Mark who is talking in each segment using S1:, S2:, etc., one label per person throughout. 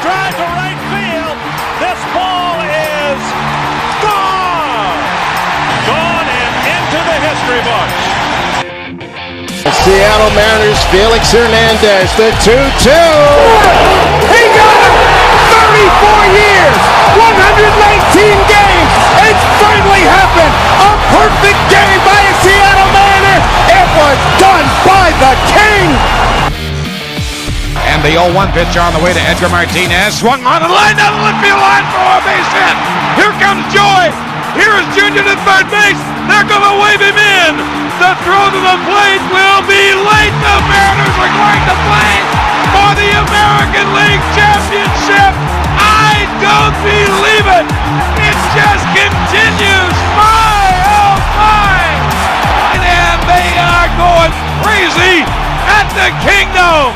S1: drive to right field. This ball is gone. Gone and into the history books.
S2: The Seattle Mariners, Felix Hernandez, the 2-2. He got it! 34 years, 119 games. It's finally happened. A perfect game by a Seattle Mariner. It was done by the King.
S3: And the 0-1 pitch on the way to Edgar Martinez. Swung on and line down the left field line for a base hit. Here comes Joy. Here is Junior to third base. They're going to wave him in. The throw to the plate will be late. The Mariners are going to play for the American League Championship. I don't believe it. It just continues. My, oh my. And they are going crazy at the Kingdom.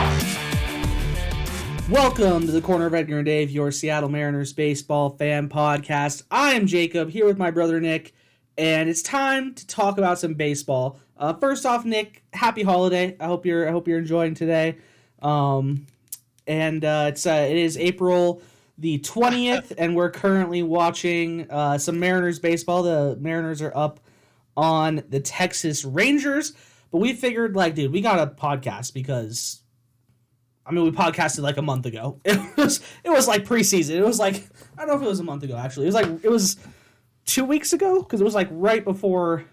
S4: Welcome to the Corner of Edgar and Dave, your Seattle Mariners baseball fan podcast. I am Jacob, here with my brother Nick, and it's time to talk about some baseball. First off, Nick, happy holiday. I hope you're enjoying today. It is April the 20th, and we're currently watching some Mariners baseball. The Mariners are up on the Texas Rangers, but we figured, we got a podcast because we podcasted like a month ago. It was like preseason. It was like, I don't know if it was a month ago, actually. It was 2 weeks ago, because it was like right before,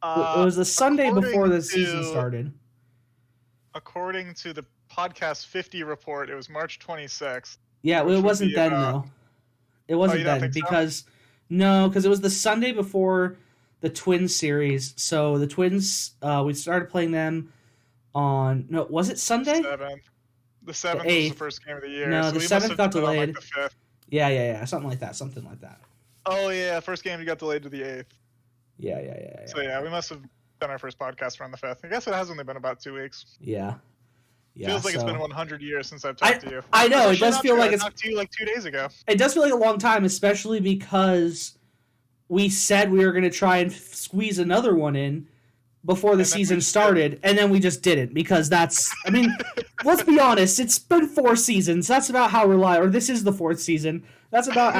S4: it was the Sunday before the season started.
S5: According to the podcast 50 report, it was March 26th.
S4: Yeah, it wasn't then, though. It wasn't then, because it was the Sunday before the Twins series. So the Twins, we started playing them was it Sunday?
S5: The 7th was the first game of the year.
S4: No,
S5: so
S4: the 7th got delayed.
S5: The 5th.
S4: Yeah, something like that.
S5: Oh, yeah, first game got delayed to the 8th.
S4: Yeah.
S5: So, yeah, we must have done our first podcast around the 5th. I guess it has only been about 2 weeks.
S4: Yeah.
S5: Feels like it's been 100 years since I've talked to you.
S4: I know, it does feel like
S5: I talked to you like 2 days ago.
S4: It does feel like a long time, especially because we said we were going to try and squeeze another one in before the season started, and then we just didn't, because let's be honest, it's been 4 seasons. That's about how reliable, or this is the 4th season. That's about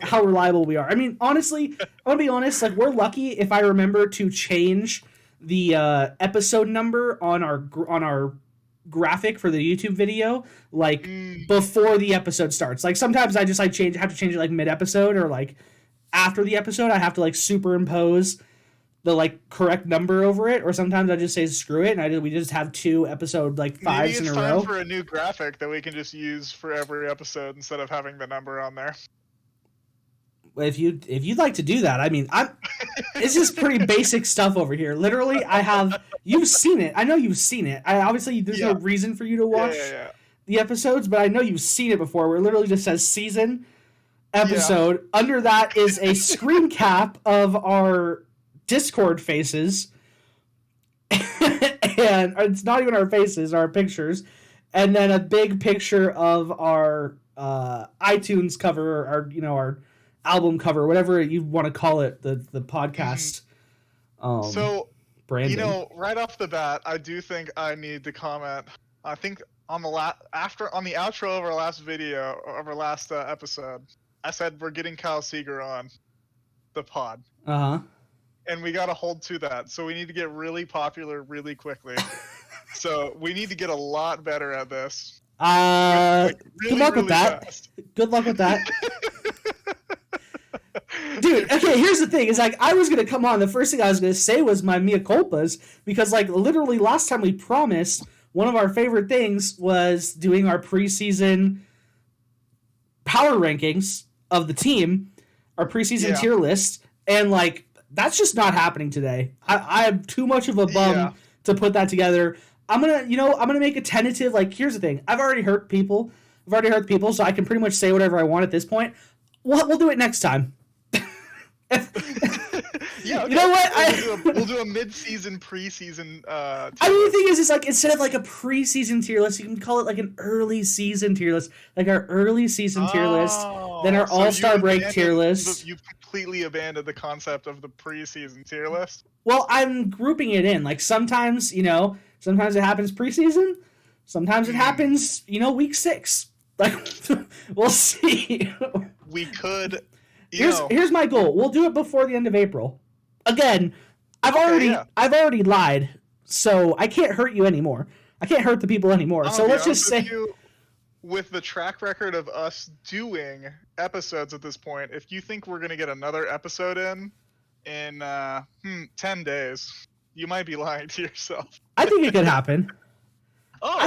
S4: how reliable we are. Honestly, I'm going to be honest, we're lucky if I remember to change the episode number on our graphic for the YouTube video, before the episode starts. Sometimes I just have to change it mid-episode, or after the episode, I have to superimpose the correct number over it, or sometimes I just say screw it, and we just have 2 episode 5s in a row.
S5: Maybe it's time for a new graphic that we can just use for every episode instead of having the number on there.
S4: If you'd like to do that, it's just pretty basic stuff over here. Literally, you've seen it. I know you've seen it. Obviously, there's no reason for you to watch the episodes, but I know you've seen it before, where it literally just says season, episode. Yeah. Under that is a screen cap of our Discord faces, and it's not even our faces, our pictures, and then a big picture of our iTunes cover, our album cover, whatever you want to call it, the podcast.
S5: So
S4: branding.
S5: Right off the bat, I do think I need to comment. I think on the outro of our last video, of our last episode, I said we're getting Kyle Seager on the pod. And we got to hold to that. So we need to get really popular really quickly. So we need to get a lot better at this.
S4: Good luck with that.
S5: Fast.
S4: Good luck with that. Dude, okay, here's the thing. I was going to come on. The first thing I was going to say was my mea culpas. Because, literally last time we promised, one of our favorite things was doing our preseason power rankings of the team. Our preseason tier list. And, that's just not happening today. I am too much of a bum to put that together. I'm gonna make a tentative. Here's the thing. I've already hurt people, so I can pretty much say whatever I want at this point. We'll do it next time.
S5: Yeah, okay.
S4: You know what?
S5: We'll do a mid-season, preseason.
S4: The thing is, instead of a preseason tier list, you can call it an early season tier list, our early season tier list, then our All-Star break tier list.
S5: You completely abandoned the concept of the preseason tier list.
S4: Well, I'm grouping it in. Sometimes it happens preseason, sometimes it happens, week 6. Like, we'll see.
S5: We could.
S4: Here's my goal. We'll do it before the end of April. Again, I've already lied, so I can't hurt you anymore. I can't hurt the people anymore. So let's just say,
S5: with the track record of us doing episodes at this point, if you think we're gonna get another episode in 10 days, you might be lying to yourself.
S4: I think it could happen.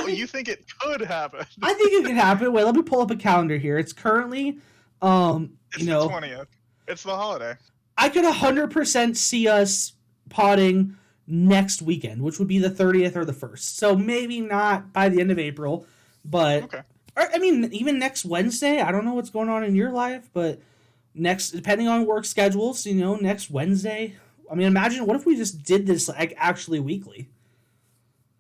S5: You think it could happen?
S4: I think it could happen. Wait, let me pull up a calendar here. It's currently,
S5: It's the 20th. It's the holiday.
S4: I could 100% see us podding next weekend, which would be the 30th or the 1st. So maybe not by the end of April, but
S5: okay.
S4: I mean, even next Wednesday. I don't know what's going on in your life, but depending on work schedules, next Wednesday. I mean, imagine what if we just did this like actually weekly.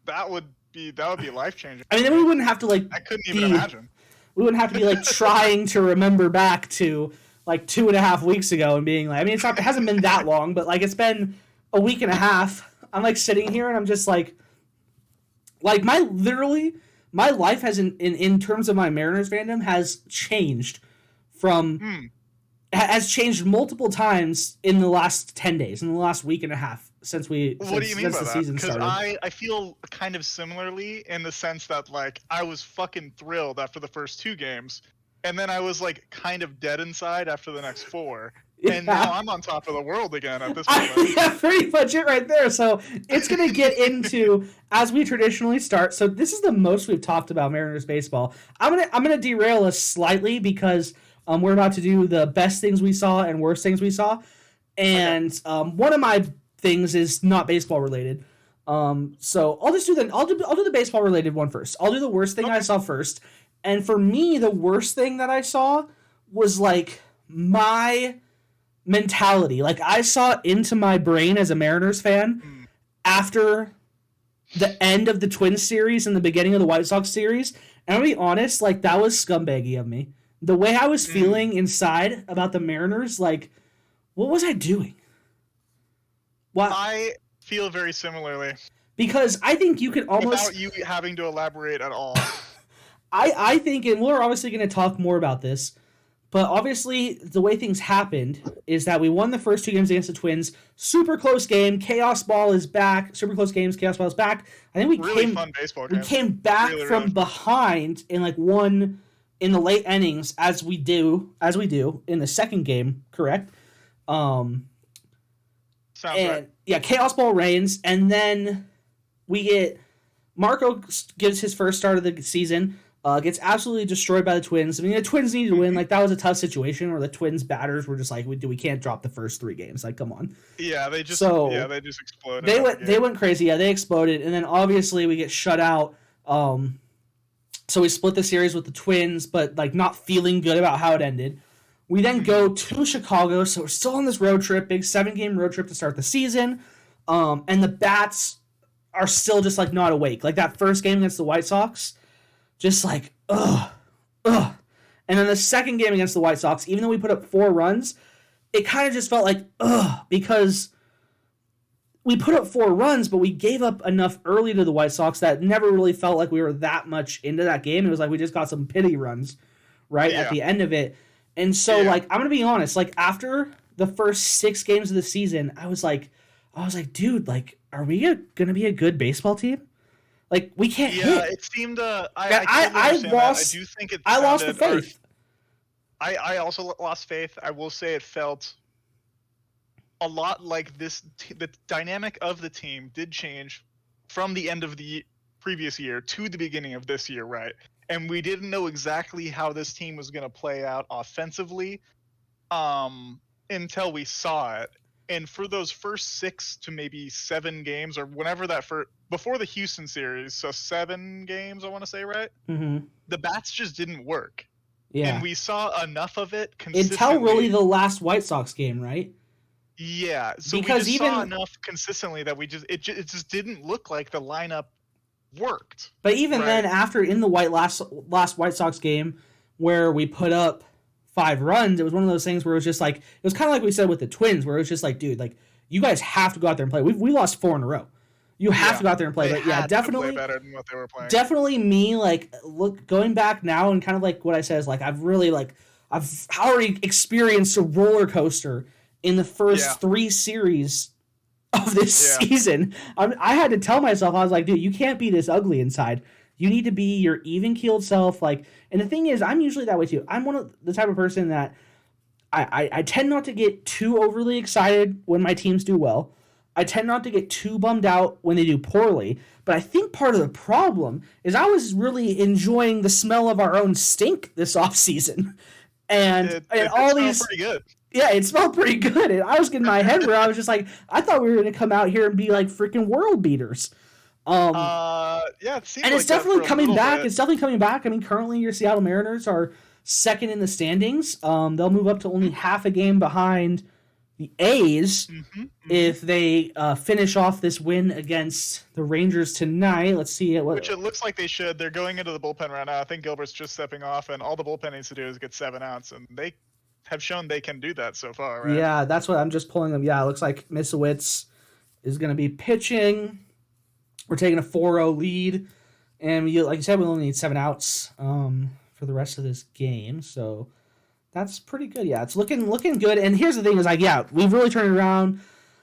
S5: That would be life changing.
S4: I mean, then we wouldn't have to I
S5: couldn't even imagine.
S4: We wouldn't have to be trying to remember back to 2.5 weeks ago and being like, I mean, it hasn't been that long, but it's been a week and a half. I'm sitting here and I'm just my life has in terms of my Mariners fandom has changed has changed multiple times in the last 10 days, in the last week and a half since do you mean by that? Because
S5: I feel kind of similarly in the sense that I was fucking thrilled after the first 2 games, and then I was kind of dead inside after the next 4. Yeah. And now I'm on top of the world again at this point.
S4: Yeah, pretty much it right there. So it's going to get into, as we traditionally start. So this is the most we've talked about Mariners baseball. I'm gonna derail us slightly because we're about to do the best things we saw and worst things we saw. And one of my things is not baseball related. So I'll just do I'll do the baseball related one first. I'll do the worst thing I saw first. And for me, the worst thing that I saw was my mentality. I saw into my brain as a Mariners fan after the end of the Twins series and the beginning of the White Sox series. And I'll be honest, that was scumbaggy of me. The way I was feeling inside about the Mariners, what was I doing? What?
S5: I feel very similarly.
S4: Because I think you could almost...
S5: Without you having to elaborate at all.
S4: I think, and we're obviously going to talk more about this, but obviously the way things happened is that we won the first 2 games against the Twins. Super close game. Chaos Ball is back. Super close games. Chaos Ball is back. I think
S5: fun baseball game.
S4: We came back from behind in one in the late innings as we do in the second game, correct?
S5: Sounds right.
S4: Yeah, Chaos Ball reigns, and then we get Marco gives his first start of the season. Gets absolutely destroyed by the Twins. I mean, the Twins needed to win. That was a tough situation where the Twins batters were just we can't drop the first 3 games. Come on.
S5: Yeah, they just exploded.
S4: They went crazy. Yeah, they exploded, and then obviously we get shut out. So we split the series with the Twins, but not feeling good about how it ended. We then go to Chicago, so we're still on this road trip, big 7-game road trip to start the season. And the bats are still just not awake. That first game against the White Sox. Just ugh. And then the second game against the White Sox, even though we put up 4 runs, it kind of just felt because we put up 4 runs, but we gave up enough early to the White Sox that never really felt like we were that much into that game. It was we just got some pity runs at the end of it. And so, I'm going to be honest, after the first 6 games of the season, I was like, dude, are we going to be a good baseball team? We can't hit.
S5: Yeah, it seemed. I lost. I do think it.
S4: I lost the faith.
S5: I also lost faith. I will say it felt a lot like this. The dynamic of the team did change from the end of the previous year to the beginning of this year, right? And we didn't know exactly how this team was going to play out offensively until we saw it. And for those first 6 to maybe 7 games, or whenever before the Houston series, so 7 games, I want to say, right?
S4: Mm-hmm.
S5: The bats just didn't work.
S4: Yeah.
S5: And we saw enough of it consistently.
S4: Until really the last White Sox game, right?
S5: Yeah. So because we just saw enough consistently that it just didn't look like the lineup worked.
S4: But even then, after in the last White Sox game, where we put up 5 runs, it was one of those things where it was just it was kind of like we said with the Twins, where it was just dude, you guys have to go out there and play. We lost 4 in a row. You have to go out there and play.
S5: They
S4: But yeah,
S5: had to
S4: definitely
S5: play better than what they were playing.
S4: Definitely me, like, going back now and kind of like what I said is like I've already experienced a roller coaster in the first 3 series of this season. I had to tell myself, I was like, dude, you can't be this ugly inside. You need to be your even-keeled self. Like, and the thing is, I'm usually that way too. I'm one of the type of person that I tend not to get too overly excited when my teams do well. I tend not to get too bummed out when they do poorly. But I think part of the problem is I was really enjoying the smell of our own stink this offseason. And all these
S5: pretty good.
S4: Yeah, it smelled pretty good. And I was getting my head where I was just like, I thought we were going to come out here and be like freaking world beaters.
S5: It seems
S4: and
S5: like
S4: it's definitely coming back.
S5: Bit.
S4: It's definitely coming back. I mean, currently your Seattle Mariners are second in the standings. They'll move up to only half a game behind the A's if they finish off this win against the Rangers tonight. Let's see
S5: which it looks like they should. They're going into the bullpen right now. I think Gilbert's just stepping off, and all the bullpen needs to do is get 7 outs, and they have shown they can do that so far, right?
S4: Yeah, that's what I'm just pulling them. Yeah, it looks like Misowitz is going to be pitching. We're taking a 4-0 lead, and like you said, we only need 7 outs for the rest of this game, so that's pretty good. Yeah, it's looking good. And here's the thing: is like, yeah, we've really turned it around.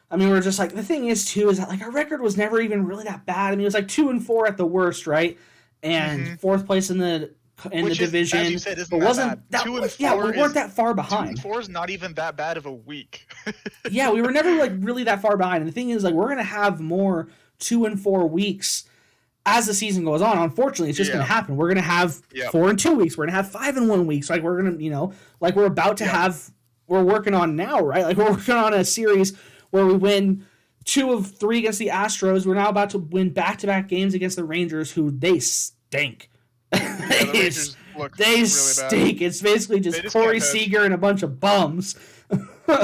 S4: I mean, we're just like, the thing is too is that like our record was never even really that bad. I mean, it was like 2-4 at the worst, right? And 4th place in the division.
S5: As you said, isn't
S4: but wasn't
S5: that bad? 2-4
S4: yeah, we weren't that far behind.
S5: 2-4 is not even that bad of a week.
S4: Yeah, we were never like really that far behind. And the thing is, like, we're gonna have more 2-4 weeks as the season goes on. Unfortunately, it's just going to happen. We're going to have 4-2 weeks. We're going to have 5-1 weeks. Like, we're going to, like we're about to have, we're working on now, right? Like, we're working on a series where we win 2 of 3 against the Astros. We're now about to win back-to-back games against the Rangers, who they stink.
S5: The Rangers look
S4: they really stink. Bad. It's basically just Corey Seager and a bunch of bums.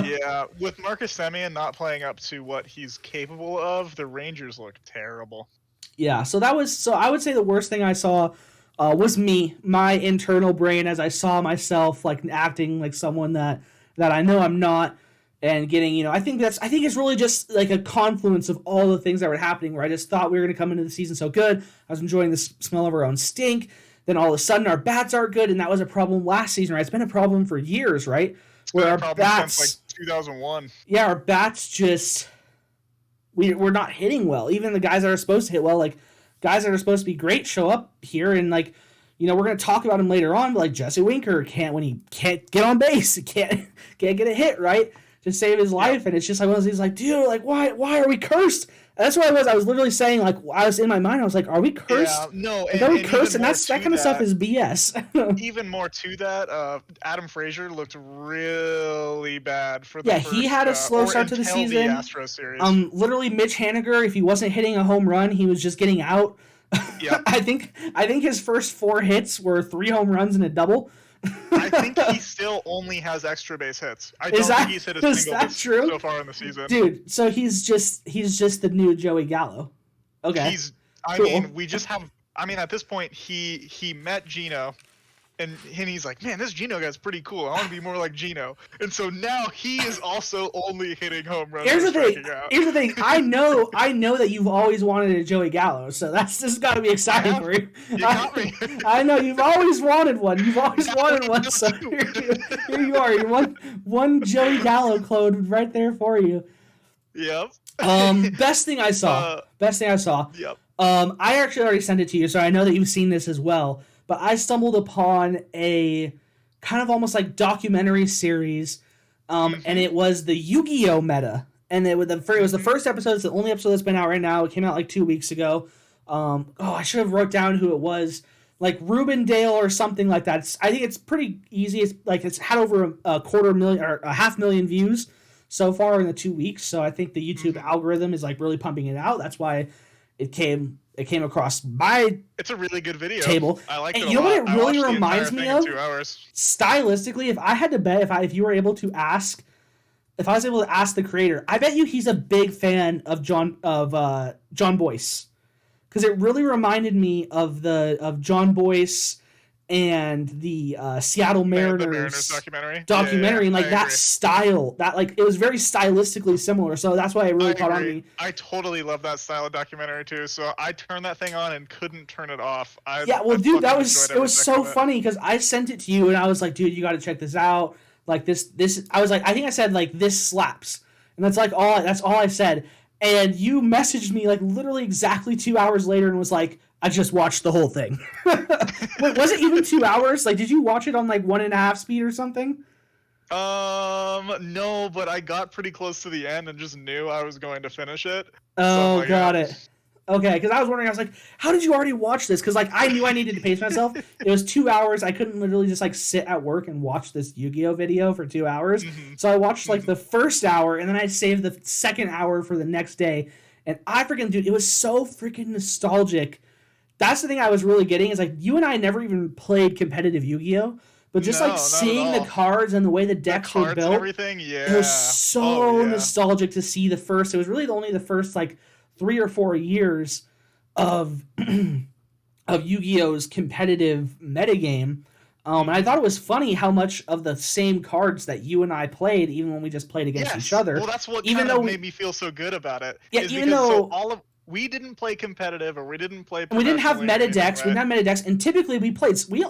S5: Yeah, with Marcus Semien not playing up to what he's capable of, the Rangers look terrible.
S4: Yeah, so I would say the worst thing I saw was my internal brain, as I saw myself like acting like someone that I know I'm not, and getting, I think it's really just like a confluence of all the things that were happening, where I just thought we were going to come into the season so good. I was enjoying the smell of our own stink. Then all of a sudden our bats aren't good, and that was a problem last season, right? It's been a problem for years, right?
S5: Where our bats since like 2001.
S4: Yeah, our bats just we're not hitting well. Even the guys that are supposed to hit well, like guys that are supposed to be great, show up here and like, we're going to talk about him later on, but like Jesse Winker when he can't get on base, he can't get a hit, right, to save his life. And it's just like one of those things like, dude, like why are we cursed? And that's what I was literally saying, like, I was in my mind, I was like, are we cursed?
S5: Yeah, no,
S4: like, are we cursed? And that kind of stuff is BS.
S5: Even more to that, Adam Frazier looked really bad for the first,
S4: he had a slow start to the season.
S5: The Astros series.
S4: Literally Mitch Haniger, if he wasn't hitting a home run, he was just getting out.
S5: Yep.
S4: I think his first 4 hits were 3 home runs and a double.
S5: I think he still only has extra base hits. I don't think he's hit a single true? So far in the season.
S4: Dude, so he's just the new Joey Gallo. Okay.
S5: I mean, at this point he met Gino, and he's like, man, this Gino guy's pretty cool. I want to be more like Gino. And so now he is also only hitting home runs.
S4: Here's the thing. I know that you've always wanted a Joey Gallo, so this has got to be exciting for you.
S5: You got me.
S4: I know you've always wanted one. You've always wanted one. So here you are. You're one Joey Gallo clone right there for you.
S5: Yep.
S4: Best thing I saw.
S5: Yep.
S4: I actually already sent it to you, so I know that you've seen this as well. But I stumbled upon a kind of almost like documentary series, and it was the Yu-Gi-Oh meta. And it was the first episode. It's the only episode that's been out right now. It came out like 2 weeks ago. I should have wrote down who it was, like Rubendale or something like that. I think it's pretty easy. It's had over a 250,000 or 500,000 views so far in the 2 weeks. So I think the YouTube algorithm is like really pumping it out. That's why it came across my
S5: It's a really good video.
S4: Table.
S5: I like it.
S4: You know what it really reminds me of?
S5: 2 hours.
S4: Stylistically, if I had to bet, if I was able to ask the creator, I bet you he's a big fan of John Boyce, because it really reminded me of John Boyce and the Seattle Mariners,
S5: the Mariners documentary.
S4: Documentary, and like
S5: I
S4: that
S5: agree.
S4: style, that like it was very stylistically similar. So that's why it really caught on me.
S5: I totally love that style of documentary too. So I turned that thing on and couldn't turn it off.
S4: Dude, it was so funny because I sent it to you and I was like, dude, you got to check this out. Like this. I was like, I think I said like this slaps, and that's all I said. And you messaged me like literally exactly 2 hours later and was like, I just watched the whole thing. Wait, was it even 2 hours? Like, did you watch it on like 1.5 speed or something?
S5: No, but I got pretty close to the end and just knew I was going to finish it.
S4: Oh, got it. Okay, because I was wondering, I was like, how did you already watch this? Because like I knew I needed to pace myself. It was 2 hours. I couldn't literally just like sit at work and watch this Yu-Gi-Oh video for 2 hours. So I watched like the first hour and then I saved the second hour for the next day. And I freaking, dude, it was so freaking nostalgic. That's the thing I was really getting is like you and I never even played competitive Yu-Gi-Oh, but just like seeing the cards and the way the decks were built,
S5: and everything,
S4: it was so nostalgic to see the first. It was really only the first like 3 or 4 years of of Yu-Gi-Oh's competitive metagame. And I thought it was funny how much of the same cards that you and I played, even when we just played against each other.
S5: Well, that's what made me feel so good about it.
S4: Yeah, even though
S5: we didn't play competitive or we didn't play.
S4: We didn't have meta decks. Right? We didn't have meta decks, and typically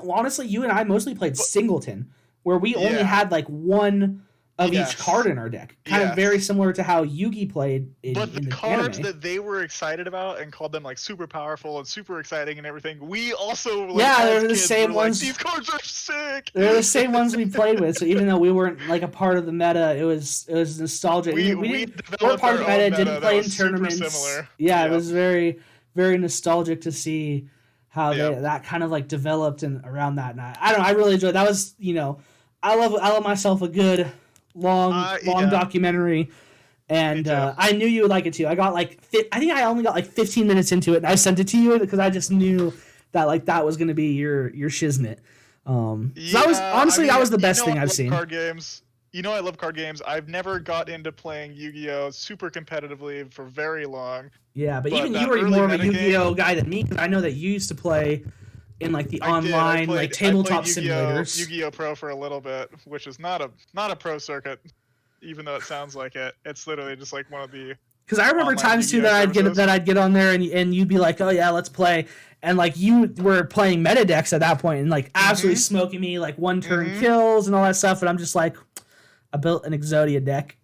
S4: honestly, you and I mostly played singleton, where we only had like one of each card in our deck. Kind of very similar to how Yugi played in the
S5: cards
S4: anime.
S5: that they were excited about and called them like super powerful and super exciting and everything, we also
S4: they're the same ones.
S5: Like, these cards are sick.
S4: They're the same ones we played with. So even though we weren't like a part of the meta, it was nostalgic. We weren't part of the meta. Didn't play in tournaments. Yeah, it was very, very nostalgic to see how that kind of like developed and around that night. I don't know. I really enjoyed. That was I love myself a good long documentary, and I knew you would like it too. I got like I think I only got like 15 minutes into it, and I sent it to you because I just knew that like that was going to be your shiznit. So that was the best thing I've seen.
S5: Card games. I love card games. I've never got into playing Yu-Gi-Oh super competitively for very long.
S4: Yeah, but even you were more of a Yu-Gi-Oh guy than me because I know that you used to play in like the online like tabletop simulators.
S5: Yu-Gi-Oh Pro for a little bit, which is not a pro circuit, even though it sounds like it. It's literally just like one of the.
S4: Because I remember times too that I'd get on there and you'd be like, oh yeah, let's play, and like you were playing meta decks at that point and like absolutely smoking me like one turn kills and all that stuff, and I'm just like, I built an Exodia deck.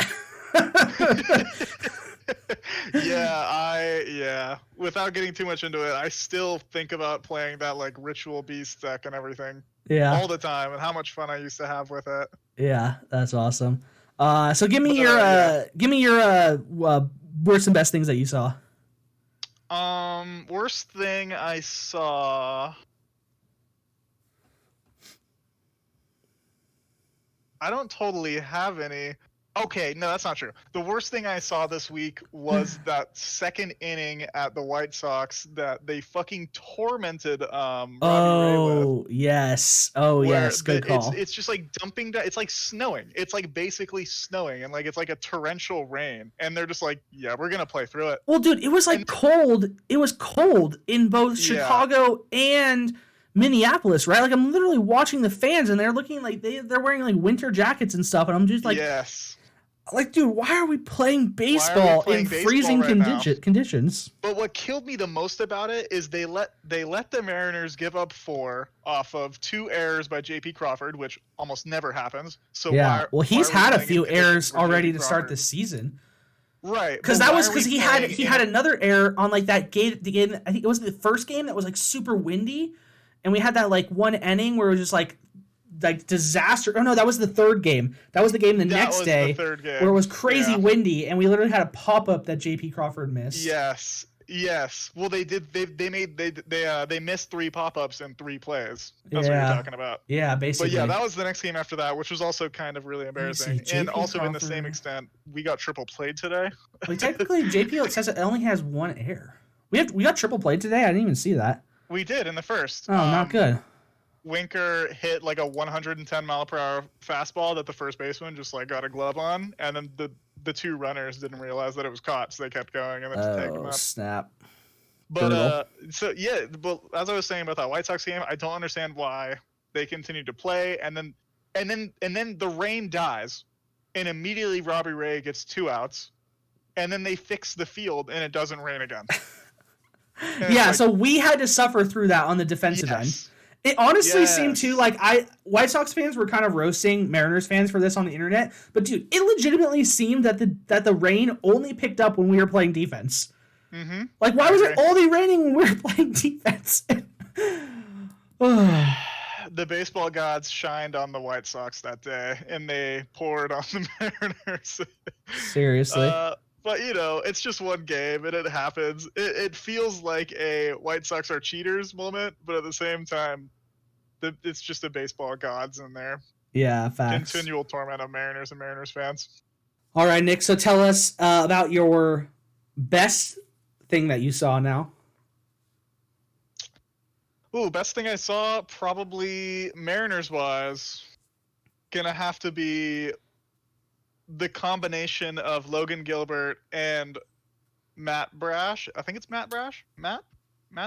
S5: Without getting too much into it, I still think about playing that like Ritual Beast deck and everything all the time, and how much fun I used to have with it.
S4: Yeah, that's awesome. So give me your worst and best things that you saw.
S5: Worst thing I saw, I don't totally have any. Okay, no, that's not true. The worst thing I saw this week was that second inning at the White Sox that they fucking tormented Robbie Ray with.
S4: Yes. Oh, yes. Good call.
S5: It's just like dumping down. It's like snowing. It's like basically snowing, and like it's like a torrential rain. And they're just like, yeah, we're gonna play through it.
S4: Well, dude, it was like cold. It was cold in both Chicago and Minneapolis, right? Like I'm literally watching the fans, and they're looking like they're wearing like winter jackets and stuff, and I'm just like,
S5: yes.
S4: Like, dude, why are we playing baseball in freezing conditions?
S5: But what killed me the most about it is they let the Mariners give up 4 off of 2 errors by J.P. Crawford, which almost never happens. So
S4: he's had a few errors already to start this season.
S5: Right.
S4: Because he had another error on like that game. The game, I think it was the first game that was like super windy, and we had that like one inning where it was just like disaster. Oh no, that was the third game. That was the game the next day where it was crazy windy, and we literally had a pop up that J.P. Crawford missed.
S5: Yes. Well, they did. They missed 3 pop ups in 3 plays. That's what you're talking about.
S4: Yeah, basically.
S5: But yeah, that was the next game after that, which was also kind of really embarrassing. And also in the same extent, we got triple played today.
S4: Well, technically, JP says it only has 1 error. We got triple played today. I didn't even see that.
S5: We did in the first.
S4: Oh, not good.
S5: Winker hit like a 110 mile per hour fastball that the first baseman just like got a glove on, and then the 2 runners didn't realize that it was caught, so they kept going and then just tagged him up.
S4: Snap!
S5: But but as I was saying about that White Sox game, I don't understand why they continue to play, and then the rain dies, and immediately Robbie Ray gets 2 outs, and then they fix the field and it doesn't rain again.
S4: Yeah, so we had to suffer through that on the defensive end. It honestly seemed to White Sox fans were kind of roasting Mariners fans for this on the internet, but dude, it legitimately seemed that the rain only picked up when we were playing defense.
S5: Mm-hmm.
S4: Like, why was it only raining when we were playing defense?
S5: The baseball gods shined on the White Sox that day, and they poured on the Mariners.
S4: Seriously.
S5: But, it's just one game, and it happens. It feels like a White Sox are cheaters moment, but at the same time, it's just the baseball gods in there.
S4: Yeah, facts.
S5: Continual torment of Mariners and Mariners fans.
S4: All right, Nick, so tell us about your best thing that you saw now.
S5: Ooh, best thing I saw, probably Mariners-wise, gonna have to be the combination of Logan Gilbert and Matt Brash. I think it's Matt Brash. Matt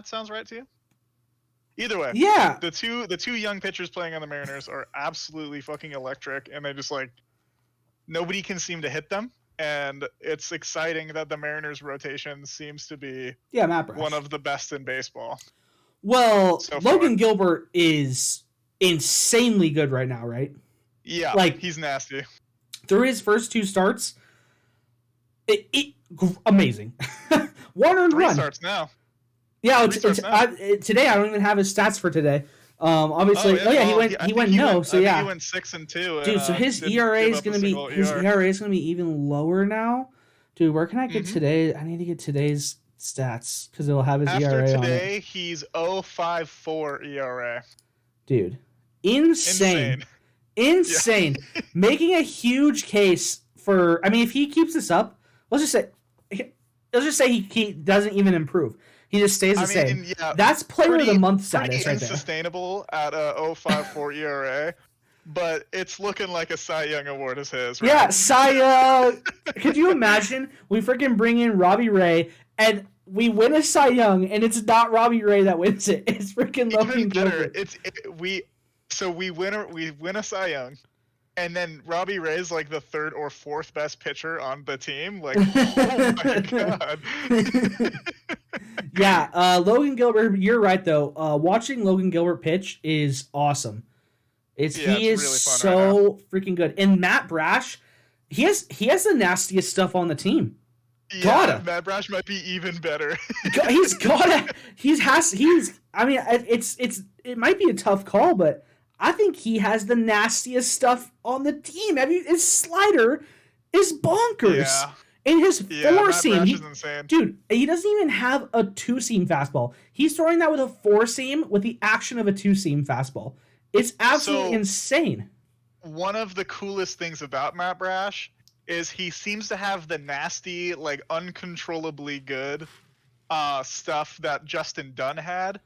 S5: sounds right to you? Either way,
S4: yeah.
S5: The two young pitchers playing on the Mariners are absolutely fucking electric, and they just nobody can seem to hit them. And it's exciting that the Mariners rotation seems to be
S4: Matt Brash,
S5: one of the best in baseball.
S4: Well,
S5: so
S4: Logan Gilbert is insanely good right now, right?
S5: Yeah, he's nasty.
S4: Through his first 2 starts, amazing. 1 earned
S5: 3
S4: run.
S5: starts now.
S4: Yeah, today I don't even have his stats for today. Obviously, he went no. So
S5: he went 6-2.
S4: Dude, so his ERA is gonna be even lower now. Dude, where can I get today? I need to get today's stats because it'll have his ERA on it.
S5: After today, he's 0.54 ERA.
S4: Dude, insane. Yeah. Making a huge case for. I mean, if he keeps this up, let's just say he doesn't even improve. He just stays the same. Yeah, that's player of the month status right there.
S5: Unsustainable at a 0.54 ERA, but it's looking like a Cy Young award is his. Right?
S4: Yeah, Cy Young. Could you imagine we freaking bring in Robbie Ray and we win a Cy Young and it's not Robbie Ray that wins it. It's freaking Logan Gilbert.
S5: We win a Cy Young. And then Robbie Ray's like the 3rd or 4th best pitcher on the team. Like, oh my god.
S4: Yeah, Logan Gilbert. You're right though. Watching Logan Gilbert pitch is awesome. He is really so freaking good. And Matt Brash, he has the nastiest stuff on the team.
S5: Yeah, Matt Brash might be even better.
S4: I mean, it might be a tough call, but I think he has the nastiest stuff on the team. His slider is bonkers. Yeah. And his 4-seam, dude, he doesn't even have a 2-seam fastball. He's throwing that with a 4-seam with the action of a 2-seam fastball. It's absolutely insane.
S5: One of the coolest things about Matt Brash is he seems to have the nasty, uncontrollably good stuff that Justin Dunn had,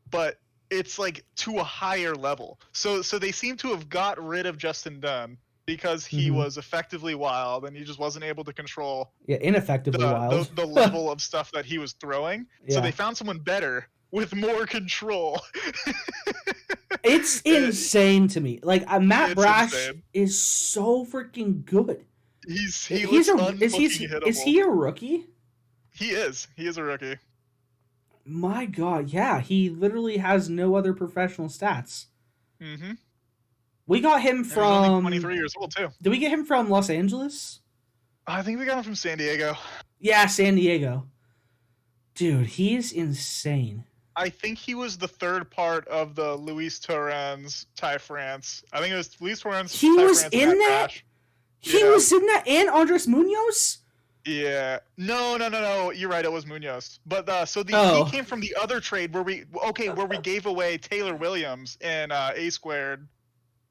S5: but it's to a higher level. So they seem to have got rid of Justin Dunn because he was effectively wild and he just wasn't able to control
S4: ineffectively wild
S5: the level of stuff that he was throwing. Yeah. So they found someone better with more control.
S4: It's insane to me. Matt Brash is so freaking good.
S5: Is he
S4: a rookie?
S5: He is a rookie.
S4: My god, yeah, he literally has no other professional stats.
S5: Mm-hmm.
S4: We got him from...
S5: He's only 23 years old, too.
S4: Did we get him from Los Angeles?
S5: I think we got him from San Diego.
S4: Yeah, San Diego. Dude, he's insane.
S5: I think he was the 3rd part of the Luis Torrens, Ty France. I think it was Luis Torrens,
S4: He
S5: Ty
S4: was
S5: France,
S4: in that?
S5: Brash.
S4: He was in that and Andres Munoz?
S5: Yeah. No. You're right. It was Munoz. But he came from the other trade where we gave away Taylor Williams and A-Squared.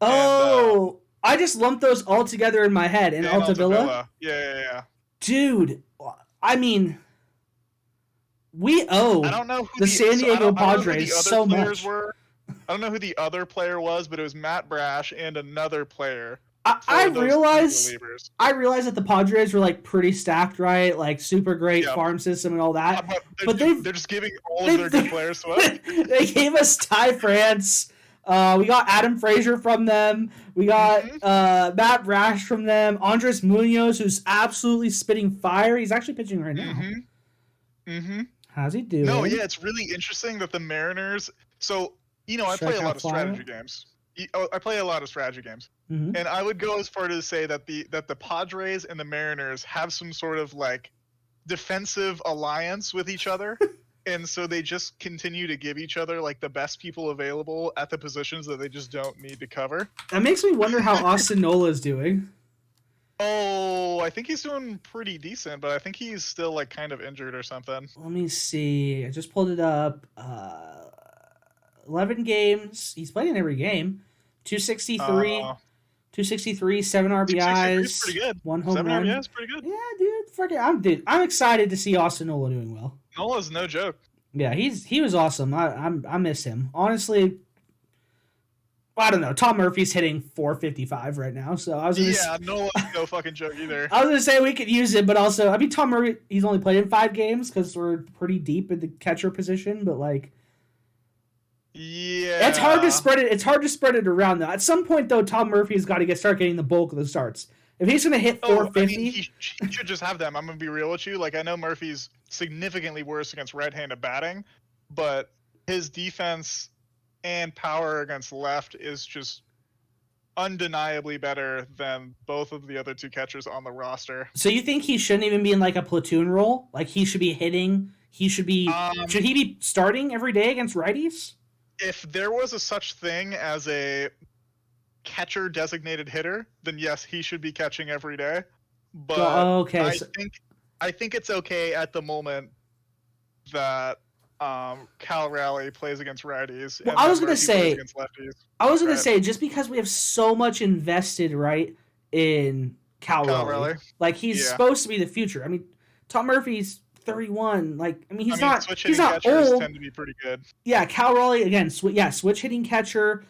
S4: Oh, I just lumped those all together in my head. And Altavilla?
S5: Yeah.
S4: Dude, I mean, we owe the San Diego Padres so much.
S5: I don't know who the other player was, but it was Matt Brash and another player
S4: I
S5: those
S4: realize
S5: relievers.
S4: I realize that the Padres were like pretty stacked, right? Like super great
S5: Yeah.
S4: farm system and all that.
S5: But they're just giving all of their good players to us.
S4: They gave us Ty France. We got Adam Frazier from them. We got Matt Brash from them. Andres Munoz, who's absolutely spitting fire. He's actually pitching right now. How's he doing?
S5: No, yeah, it's really interesting that the Mariners. So I play a lot of strategy games. I play a lot of strategy games, and I would go as far to say that the Padres and the Mariners have some sort of like defensive alliance with each other. And so they just continue to give each other like the best people available at the positions that they just don't need to cover.
S4: That makes me wonder how Austin Nola is doing.
S5: Oh, I think he's doing pretty decent, but I think he's still like kind of injured or something.
S4: Let me see. I just pulled it up. 11 games. He's played in every game. 263, 7 RBIs,
S5: pretty good.
S4: 1 home run.
S5: 7 RBIs, pretty good.
S4: Yeah, dude. I'm excited to see Austin Nola doing well.
S5: Nola's no joke.
S4: Yeah, he was awesome. I miss him. Honestly, I don't know. Tom Murphy's hitting 455 right now, so I was gonna
S5: Nola's no fucking joke either.
S4: I was gonna say we could use him, but also Tom Murphy, he's only played in 5 games because we're pretty deep in the catcher position, but like.
S5: Yeah,
S4: it's hard to spread it. It's hard to spread it around though. At some point though, Tom Murphy's got to start getting the bulk of the starts. If he's going to hit 450,
S5: he should just have them. I'm going to be real with you. Like I know Murphy's significantly worse against right-handed batting, but his defense and power against left is just undeniably better than both of the other 2 catchers on the roster.
S4: So you think he shouldn't even be in like a platoon role? Like he should be hitting. He should be. Should he be starting every day against righties?
S5: If there was a such thing as a catcher designated hitter, then yes, he should be catching every day. But I think it's okay at the moment that Cal Raleigh plays against righties.
S4: Well, I was gonna say just because we have so much invested right in Cal Raleigh, like he's supposed to be the future. I mean, Tom Murphy's 31. Like, I mean, he's not old.
S5: Tend to be pretty good.
S4: Yeah, Cal Raleigh again. Switch hitting catcher,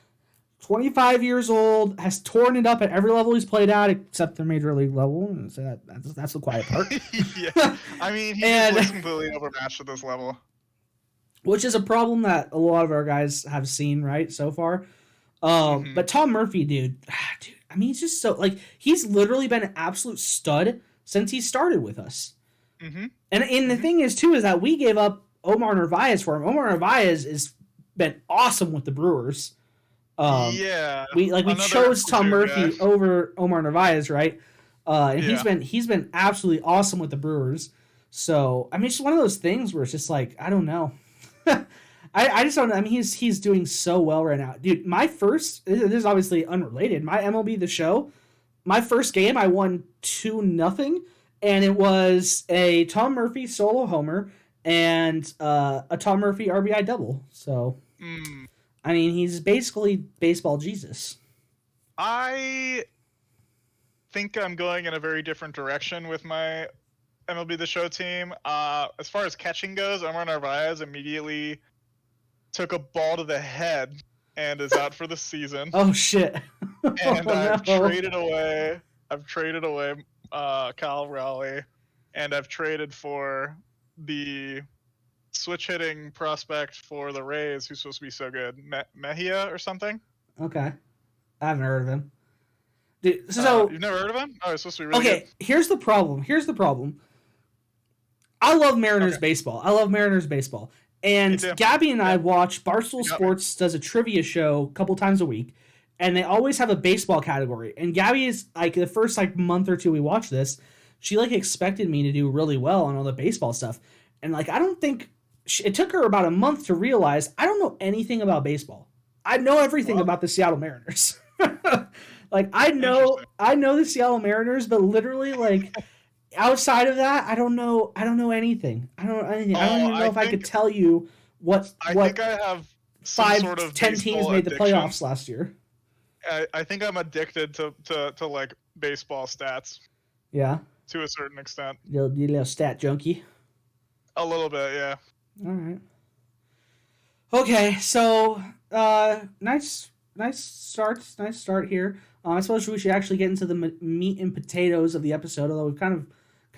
S4: 25 years old, has torn it up at every level he's played at except the major league level. So that's the quiet part.
S5: Yeah, I mean, he's completely overmatched at this level,
S4: which is a problem that a lot of our guys have seen right so far. But Tom Murphy, dude, I mean, he's just so like he's literally been an absolute stud since he started with us. And the thing is too is that we gave up Omar Narvaez for him. Omar Narvaez has been awesome with the Brewers. We chose Tom Murphy over Omar Narvaez, right? And he's been absolutely awesome with the Brewers. So I mean, it's just one of those things where it's just like I don't know. I just don't know. I mean, he's doing so well right now, dude. This is obviously unrelated. My MLB The Show, my first game I won 2-0. And it was a Tom Murphy solo homer and a Tom Murphy RBI double. So, I mean, he's basically baseball Jesus.
S5: I think I'm going in a very different direction with my MLB The Show team. As far as catching goes, Omar Narvaez immediately took a ball to the head and is out for the season.
S4: Oh, shit.
S5: And I've traded away Cal Raleigh, and I've traded for the switch hitting prospect for the Rays, who's supposed to be so good, Mejia or something.
S4: Okay, I haven't heard of him. Dude, so
S5: you've never heard of him? Oh, it's supposed to be really good.
S4: Here's the problem. I love Mariners baseball. And Gabby and I watch Barstool Sports does a trivia show a couple times a week. And they always have a baseball category. And Gabby is like the first month or two we watched this, she expected me to do really well on all the baseball stuff. And I don't think it took her about a month to realize I don't know anything about baseball. I know everything about the Seattle Mariners. I know the Seattle Mariners, but literally outside of that, I don't know anything. I don't even know if I could tell you what
S5: I think I have
S4: 10 teams made the playoffs last year.
S5: I think I'm addicted to baseball stats.
S4: Yeah.
S5: To a certain extent.
S4: You little stat junkie.
S5: A little bit, yeah.
S4: All right. Okay, so nice nice start here. I suppose we should actually get into the meat and potatoes of the episode, although we've kind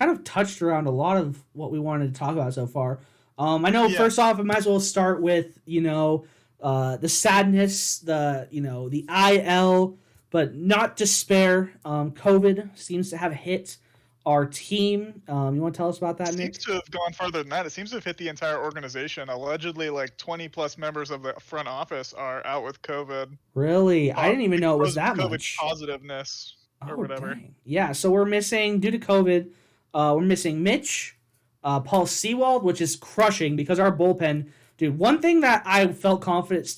S4: of touched around a lot of what we wanted to talk about so far. I know first off, I might as well start with, the sadness, the IL, but not despair. COVID seems to have hit our team. You want to tell us about that, Nick?
S5: It seems to have gone further than that. It seems to have hit the entire organization. Allegedly, like 20 plus members of the front office are out with COVID.
S4: Really? I didn't even know it was that
S5: COVID
S4: much.
S5: Positiveness or whatever.
S4: Dang. Yeah, so we're missing, due to COVID, we're missing Mitch, Paul Sewald, which is crushing because our bullpen, dude, one thing that I felt confident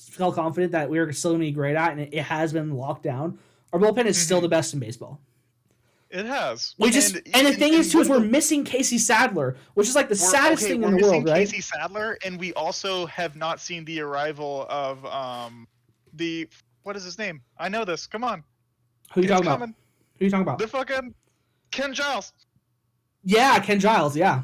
S4: that we were still going to be great at, and it has been locked down, our bullpen is still the best in baseball.
S5: It has.
S4: And the thing is, too, is we're missing Casey Sadler, which is like the saddest thing in the world, right?
S5: Casey Sadler, and we also have not seen the arrival of what is his name? I know this. Come on.
S4: Who are you talking about? Who are you talking about?
S5: The fucking Ken Giles.
S4: Yeah, Ken Giles, yeah.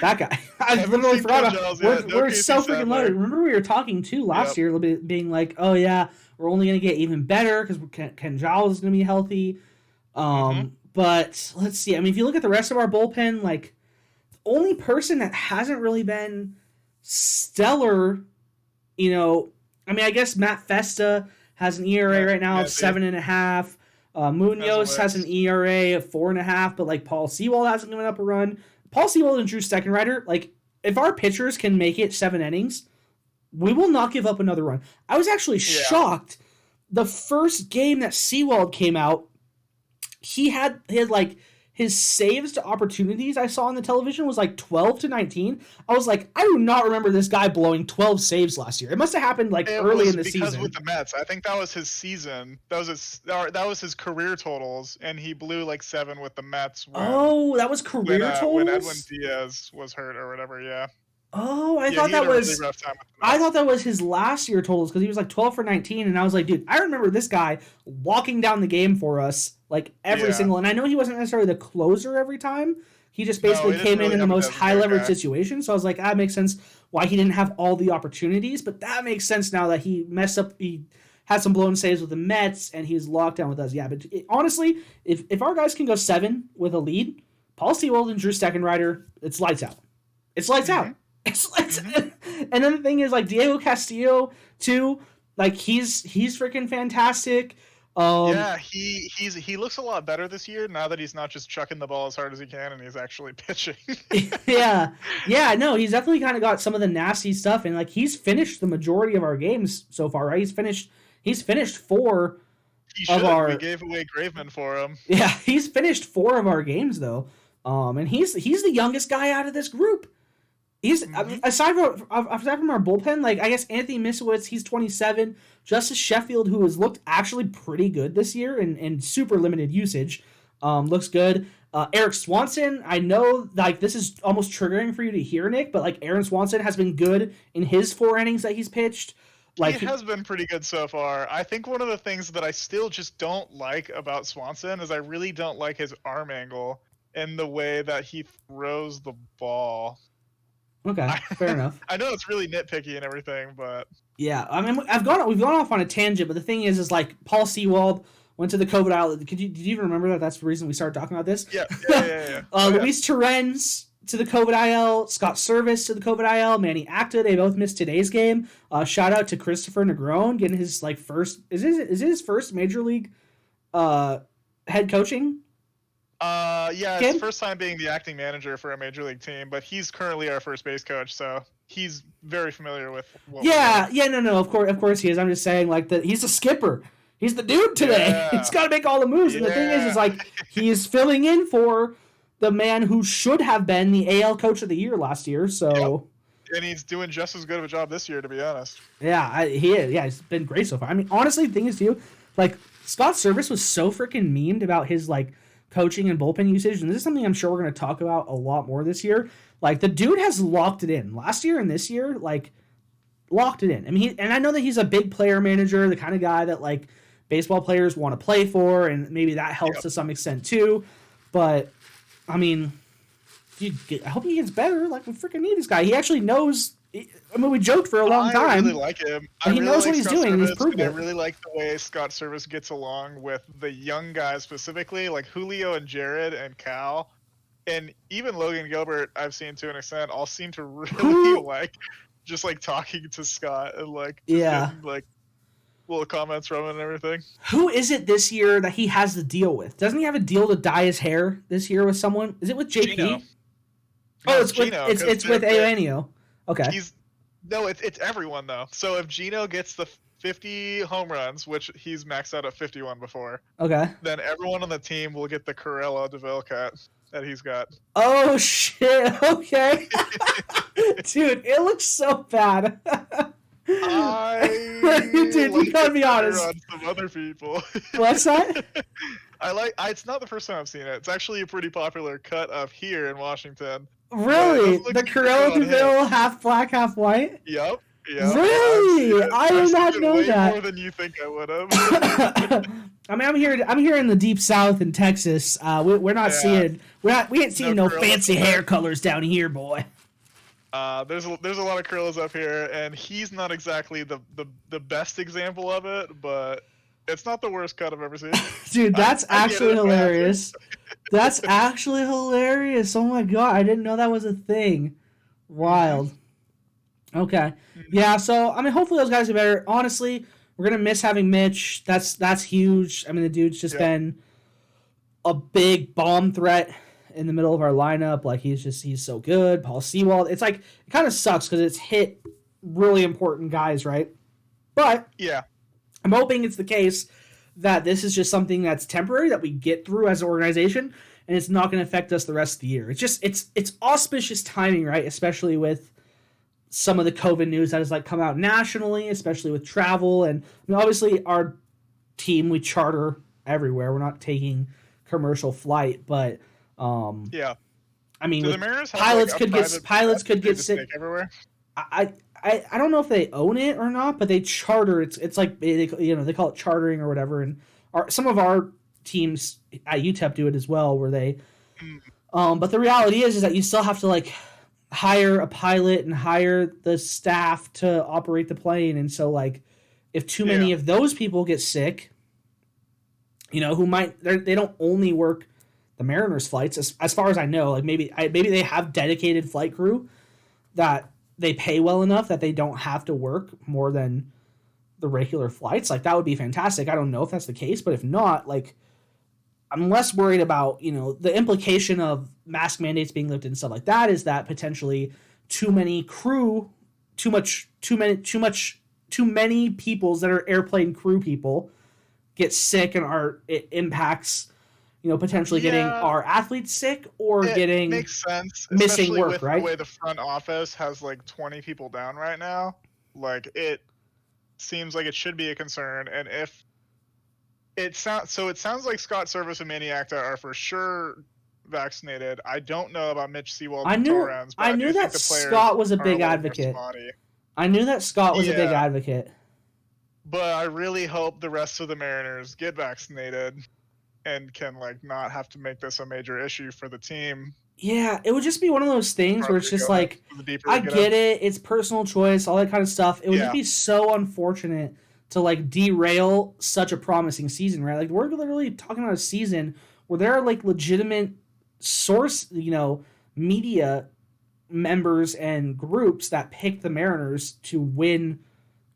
S4: That guy. I literally forgot about we're so freaking loaded. Remember we were talking, too, last year, being like, oh, yeah, we're only going to get even better because Ken Giles is going to be healthy. But let's see. I mean, if you look at the rest of our bullpen, like, the only person that hasn't really been stellar, I guess Matt Festa has an ERA right now of 7.5. Munoz has an ERA of 4.5, but like Paul Sewald hasn't given up a run. Paul Sewald and Drew Steckenrider, like, if our pitchers can make it 7 innings, we will not give up another run. I was actually shocked. The first game that Sewald came out, he had like his saves to opportunities I saw on the television was like 12-19. I was like, I do not remember this guy blowing 12 saves last year. It must have happened like early in the season.
S5: Because with the Mets, I think that was his season. That was his career totals, and he blew like 7 with the Mets.
S4: That was career totals?
S5: When Edwin Diaz was hurt or whatever, yeah.
S4: Oh, I thought that was. Really I thought that was his last year totals because he was like 12 for 19, and I was like, dude, I remember this guy walking down the game for us like every single. And I know he wasn't necessarily the closer every time. He just basically came in the most high leverage situation. So I was like, that makes sense why he didn't have all the opportunities, but that makes sense now that he messed up. He had some blown saves with the Mets, and he was locked down with us. Yeah, but honestly, if our guys can go 7 with a lead, Paul Sewald and Drew Steckenrider, it's lights out. It's lights out. And then the thing is, like, Diego Castillo too, like he's freaking fantastic.
S5: He looks a lot better this year now that he's not just chucking the ball as hard as he can and he's actually pitching. No, he's definitely kind of got some of the nasty stuff, and like he's finished the majority of our games so far, right? He's finished 4 of our. We gave away Graveman for him.
S4: Yeah, he's finished 4 of our games though, and he's the youngest guy out of this group. I mean, aside from our bullpen, like I guess Anthony Misowitz, he's 27. Justice Sheffield, who has looked actually pretty good this year and super limited usage, looks good. Eric Swanson, I know like this is almost triggering for you to hear, Nick, but like Aaron Swanson has been good in his 4 innings that he's pitched. Like
S5: he has been pretty good so far. I think one of the things that I still just don't like about Swanson is I really don't like his arm angle and the way that he throws the ball.
S4: Okay, fair enough.
S5: I know it's really nitpicky and everything, but
S4: yeah, I mean, we've gone off on a tangent, but the thing is like Paul Sewald went to the COVID IL. Did you even remember that? That's the reason we started talking about this.
S5: Yeah.
S4: Luis Torrens to the COVID IL, Scott Service to the COVID IL, Manny Acta. They both missed today's game. Shout out to Christopher Negron getting his like first. Is it his first major league head coaching?
S5: His first time being the acting manager for a major league team, but he's currently our first base coach, so he's very familiar with what
S4: of course he is. I'm just saying like that he's a skipper. He's the dude today.
S5: Yeah.
S4: He's got to make all the moves. And the thing is like he is filling in for the man who should have been the AL coach of the year last year. So
S5: and he's doing just as good of a job this year, to be honest.
S4: Yeah, he is. Yeah, he's been great so far. I mean, honestly, the thing is too, like Scott Service was so freaking memed about his like coaching and bullpen usage, and this is something I'm sure we're going to talk about a lot more this year. Like the dude has locked it in last year and this year, like locked it in. I mean, and I know that he's a big player manager, the kind of guy that like baseball players want to play for, and maybe that helps to some extent too. But I mean, dude, I hope he gets better. Like we freaking need this guy. He actually knows I mean, we joked for a long time.
S5: I really like him.
S4: But he knows what he's doing, and he's proved it.
S5: I really like the way Scott Service gets along with the young guys specifically, like Julio and Jared and Cal. And even Logan Gilbert, I've seen to an extent, all seem to really like just like talking to Scott and like getting, like little comments from him and everything.
S4: Who is it this year that he has to deal with? Doesn't he have a deal to dye his hair this year with someone? Is it with JP?
S5: Gino.
S4: Oh, it's Gino, it's with Eugenio. Okay.
S5: It's everyone though. So if Gino gets the 50 home runs, which he's maxed out at 51 before,
S4: okay,
S5: then everyone on the team will get the Corella DeVille cut that he's got.
S4: Oh shit! Okay, dude, it looks so bad. Dude, you gotta be honest.
S5: On some other people.
S4: What's that?
S5: It's not the first time I've seen it. It's actually a pretty popular cut of here in Washington.
S4: Really? The Corella DeVille half black, half white?
S5: Yep.
S4: Really? I did not know that.
S5: More than you think I would have.
S4: I mean, I'm here in the deep south in Texas. We're not seeing we ain't seeing no fancy hair colors down here, boy.
S5: There's a lot of curls up here, and he's not exactly the best example of it, but it's not the worst cut I've ever seen.
S4: Dude, that's actually hilarious. That's actually hilarious. Oh my god, I didn't know that was a thing. Wild. Okay. Yeah, so I mean hopefully those guys are better. Honestly, we're gonna miss having Mitch. That's huge. I mean the dude's just been a big bomb threat in the middle of our lineup. Like he's so good. Paul Sewald. It's like it kind of sucks because it's hit really important guys, right? But
S5: yeah.
S4: I'm hoping it's the case that this is just something that's temporary that we get through as an organization, and it's not going to affect us the rest of the year. It's auspicious timing, right? Especially with some of the COVID news that has like come out nationally, especially with travel, and I mean, obviously our team we charter everywhere. We're not taking commercial flight, but
S5: yeah.
S4: I mean,
S5: do the Mariners have
S4: pilots
S5: like
S4: could get sick
S5: everywhere.
S4: I don't know if they own it or not, but they charter. It's like they call it chartering or whatever. And some of our teams at UTEP do it as well, where they. But the reality is that you still have to like hire a pilot and hire the staff to operate the plane, and so like if too many of those people get sick, who they don't only work the Mariners flights as far as I know. Like maybe they have dedicated flight crew that they pay well enough that they don't have to work more than the regular flights. Like that would be fantastic. I don't know if that's the case, but if not, like I'm less worried about, the implication of mask mandates being lifted and stuff like that is that potentially too many peoples that are airplane crew people get sick and it impacts potentially getting our athletes sick or getting
S5: makes sense,
S4: missing work,
S5: with
S4: right?
S5: The way the front office has like 20 people down right now, like it seems like it should be a concern. And if it sounds like Scott Service and Maniacta are for sure vaccinated. I don't know about Mitch Sewald and Torrens.
S4: I knew that Scott was a big advocate. I knew that Scott was a big advocate.
S5: But I really hope the rest of the Mariners get vaccinated and can like not have to make this a major issue for the team.
S4: Yeah, it would just be one of those things where it's just like, I get it, it's personal choice, all that kind of stuff. It would just be so unfortunate to like derail such a promising season, right? Like we're literally talking about a season where there are like legitimate source, media members and groups that pick the Mariners to win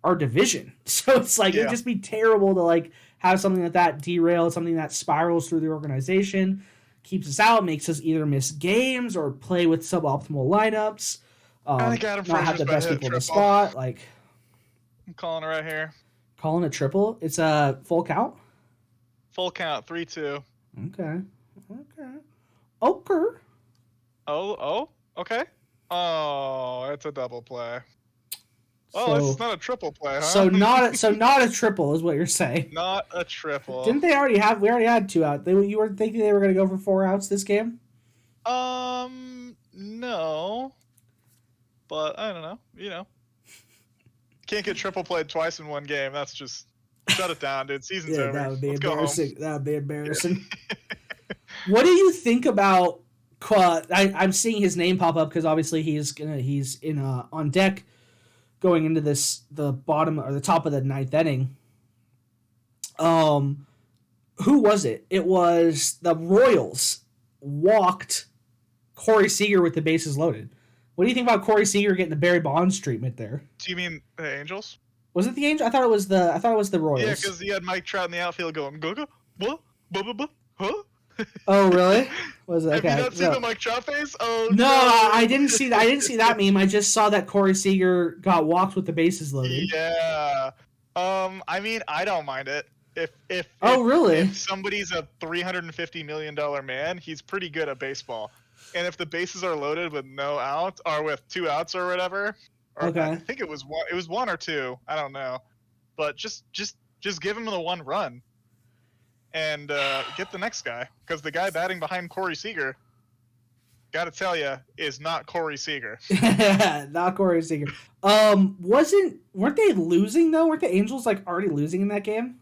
S4: our division. So it's like, it'd just be terrible to like have something like that derail, something that spirals through the organization, keeps us out, makes us either miss games or play with suboptimal lineups, not have the best people in the spot. Like,
S5: I'm calling it right here.
S4: Calling it triple? It's a full count?
S5: Full count, 3-2.
S4: Okay.
S5: Oh, okay. Oh, it's a double play. Oh, it's not a triple play, huh?
S4: So not a triple is what you're saying.
S5: Not a triple.
S4: Didn't they already have? We already had 2 out. You were thinking they were going to go for 4 outs this game?
S5: No. But I don't know. Can't get triple played twice in one game. That's just shut it down, dude. Season's over.
S4: That would be embarrassing. That would be embarrassing. What do you think about I'm seeing his name pop up because obviously he's in on deck going into the bottom or the top of the ninth inning. Who was it? It was the Royals walked Corey Seager with the bases loaded. What do you think about Corey Seager getting the Barry Bonds treatment there?
S5: Do you mean the Angels?
S4: Was it the Angels? I thought it was the Royals.
S5: Yeah, because he had Mike Trout in the outfield going, go, what? Huh?
S4: Oh, really? Was it? Okay.
S5: Have you not seen the Mike Trout face? Oh,
S4: no, I didn't see that. I didn't see that meme. I just saw that Corey Seager got walked with the bases loaded.
S5: Yeah. I mean, I don't mind it. If
S4: really?
S5: If somebody's a $350 million man, he's pretty good at baseball. And if the bases are loaded with no out or with 2 outs or whatever, or
S4: okay.
S5: I think it was 1 or 2, I don't know. But just give him the 1 run and get the next guy, because the guy batting behind Corey Seager, gotta tell you, is not Corey Seager.
S4: Not Corey Seager. Weren't they losing though? Weren't the Angels like already losing in that game?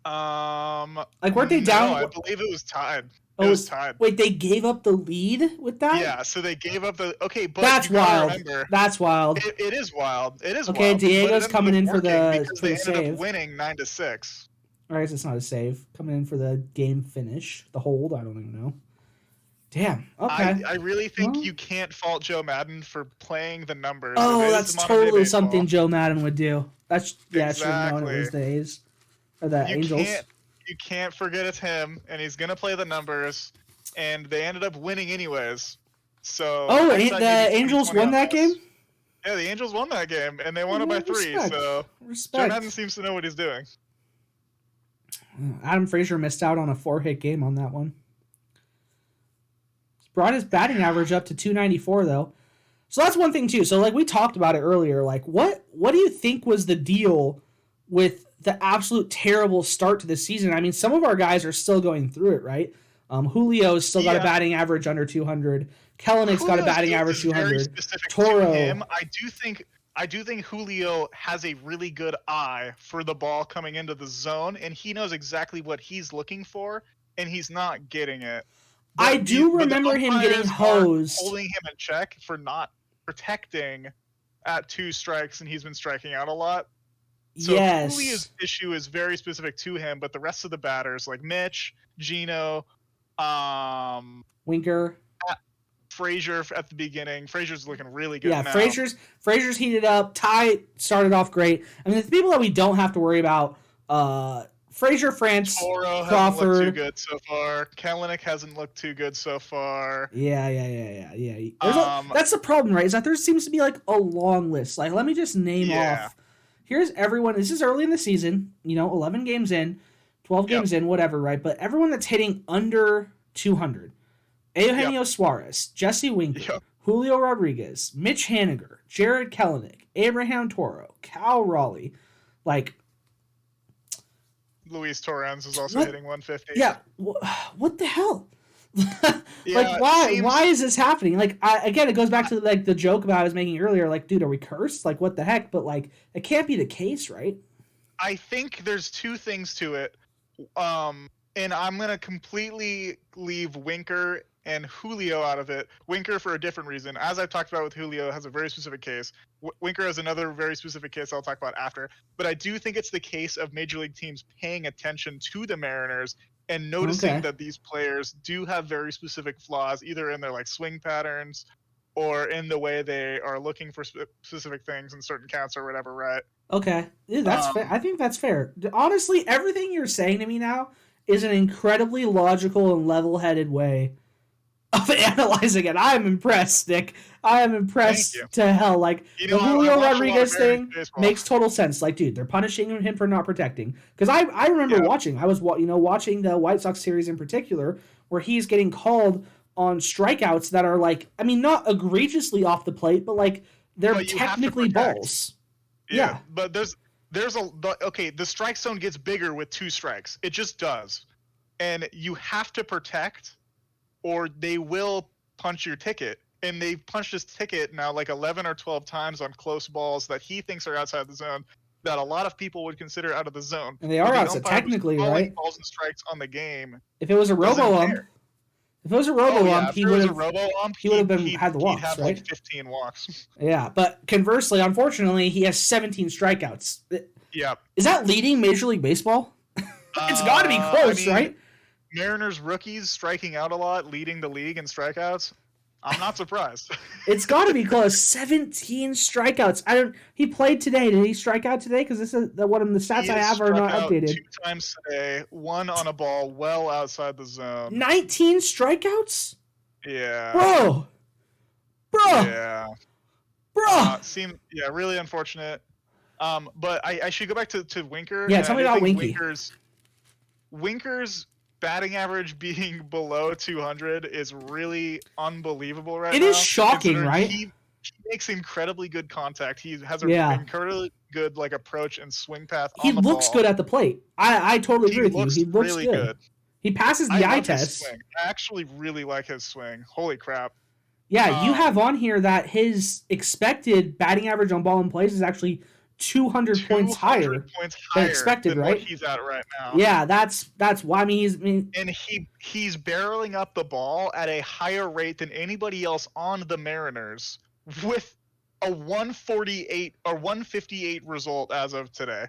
S4: Weren't they down?
S5: I believe it was tied. It was tied.
S4: Wait, they gave up the lead with that?
S5: Yeah, so they gave up the but
S4: that's wild. That's wild.
S5: It is wild. It is
S4: okay,
S5: wild.
S4: Diego's coming in for the
S5: because they
S4: save.
S5: ended up winning 9-6.
S4: All right, so it's not a save. Coming in for the game finish, the hold. I don't even know. Damn. Okay.
S5: I really think you can't fault Joe Madden for playing the numbers.
S4: Oh, that's totally something Joe Madden would do. That's I should have known it was the A's or the Angels.
S5: You can't forget it's him, and he's gonna play the numbers, and they ended up winning anyways. So
S4: the Angels won that game?
S5: Yeah, the Angels won that game, and they won it by 3. So Joe Madden seems to know what he's doing.
S4: Adam Frazier missed out on a 4-hit game on that one. Brought his batting average up to 294 though. So that's one thing too. So like we talked about it earlier, like what do you think was the deal with the absolute terrible start to the season? I mean, some of our guys are still going through it, right? Julio's still got a batting average under 200. Kellenig's got a batting average 200. Toro.
S5: I do think Julio has a really good eye for the ball coming into the zone, and he knows exactly what he's looking for, and he's not getting it.
S4: I do remember him getting hosed.
S5: Holding him in check for not protecting at 2 strikes, and he's been striking out a lot. So
S4: yes.
S5: Julio's issue is very specific to him, but the rest of the batters, like Mitch, Gino,
S4: Winker,
S5: Frazier at the beginning. Frazier's looking really good now.
S4: Frazier's heated up. Ty started off great. I mean, the people that we don't have to worry about, Frazier, France,
S5: Toro
S4: Crawford.
S5: Hasn't looked too good so far. Kelenic hasn't looked too good so far.
S4: Yeah. That's the problem, right? Is that there seems to be like a long list. Like, let me just name off. Here's everyone. This is early in the season. 11 games in, 12 games in, whatever, right? But everyone that's hitting under 200. Eugenio Suarez, Jesse Winker, Julio Rodriguez, Mitch Haniger, Jared Kelenic, Abraham Toro, Cal Raleigh, like.
S5: Luis Torrens is also hitting 150.
S4: Yeah, what the hell? Like, why is this happening? Like, again, it goes back to like the joke about I was making earlier. Like, dude, are we cursed? Like, what the heck? But like, it can't be the case, right?
S5: I think there's 2 things to it, and I'm gonna completely leave Winker and Julio out of it. Winker for a different reason. As I've talked about with Julio, has a very specific case. Winker has another very specific case I'll talk about after. But I do think it's the case of major league teams paying attention to the Mariners and noticing that these players do have very specific flaws, either in their like swing patterns or in the way they are looking for specific things in certain counts or whatever, right?
S4: Okay. Yeah, that's fair. I think that's fair. Honestly, everything you're saying to me now is an incredibly logical and level-headed way of analyzing it. I am impressed, Nick. I am impressed to hell. Like, the Julio Rodriguez thing makes total sense. Like, dude, they're punishing him for not protecting. Because I remember watching. I was watching the White Sox series in particular, where he's getting called on strikeouts that are like, I mean, not egregiously off the plate, but like they're technically balls.
S5: Yeah, but the strike zone gets bigger with 2 strikes. It just does, and you have to protect, or they will punch your ticket. And they've punched his ticket now like 11 or 12 times on close balls that he thinks are outside the zone, that a lot of people would consider out of the zone.
S4: And they are outside technically, right?
S5: Balls and strikes on the game.
S4: If it was a robo-ump, If it was a robo-ump,
S5: he would have
S4: had the walks,
S5: have
S4: right?
S5: like 15 walks.
S4: Yeah, but conversely, unfortunately, he has 17 strikeouts.
S5: Yeah.
S4: Is that leading Major League Baseball? It's got to be close, right?
S5: Mariners rookies striking out a lot, leading the league in strikeouts. I'm not surprised.
S4: It's got to be close. 17 strikeouts. He played today. Did he strike out today? Because this is one of the stats I have are not updated.
S5: 2 times today, 1 on a ball well outside the zone.
S4: 19 strikeouts?
S5: Yeah.
S4: Bro.
S5: Yeah.
S4: Bro.
S5: Really unfortunate. But I should go back to Winker.
S4: Yeah, tell me about Winky.
S5: Winker's batting average being below 200 is really unbelievable right now.
S4: It is shocking, right?
S5: He makes incredibly good contact. He has an incredibly good approach and swing path.
S4: He looks good at the plate. I totally agree with you. He looks
S5: really good.
S4: He passes the eye test.
S5: I actually really like his swing. Holy crap.
S4: Yeah, you have on here that his expected batting average on ball in plays is actually 200 points higher than expected,
S5: than
S4: right?
S5: What he's at right now.
S4: Yeah, that's why.
S5: And he's barreling up the ball at a higher rate than anybody else on the Mariners with a 148 or 158 result as of today,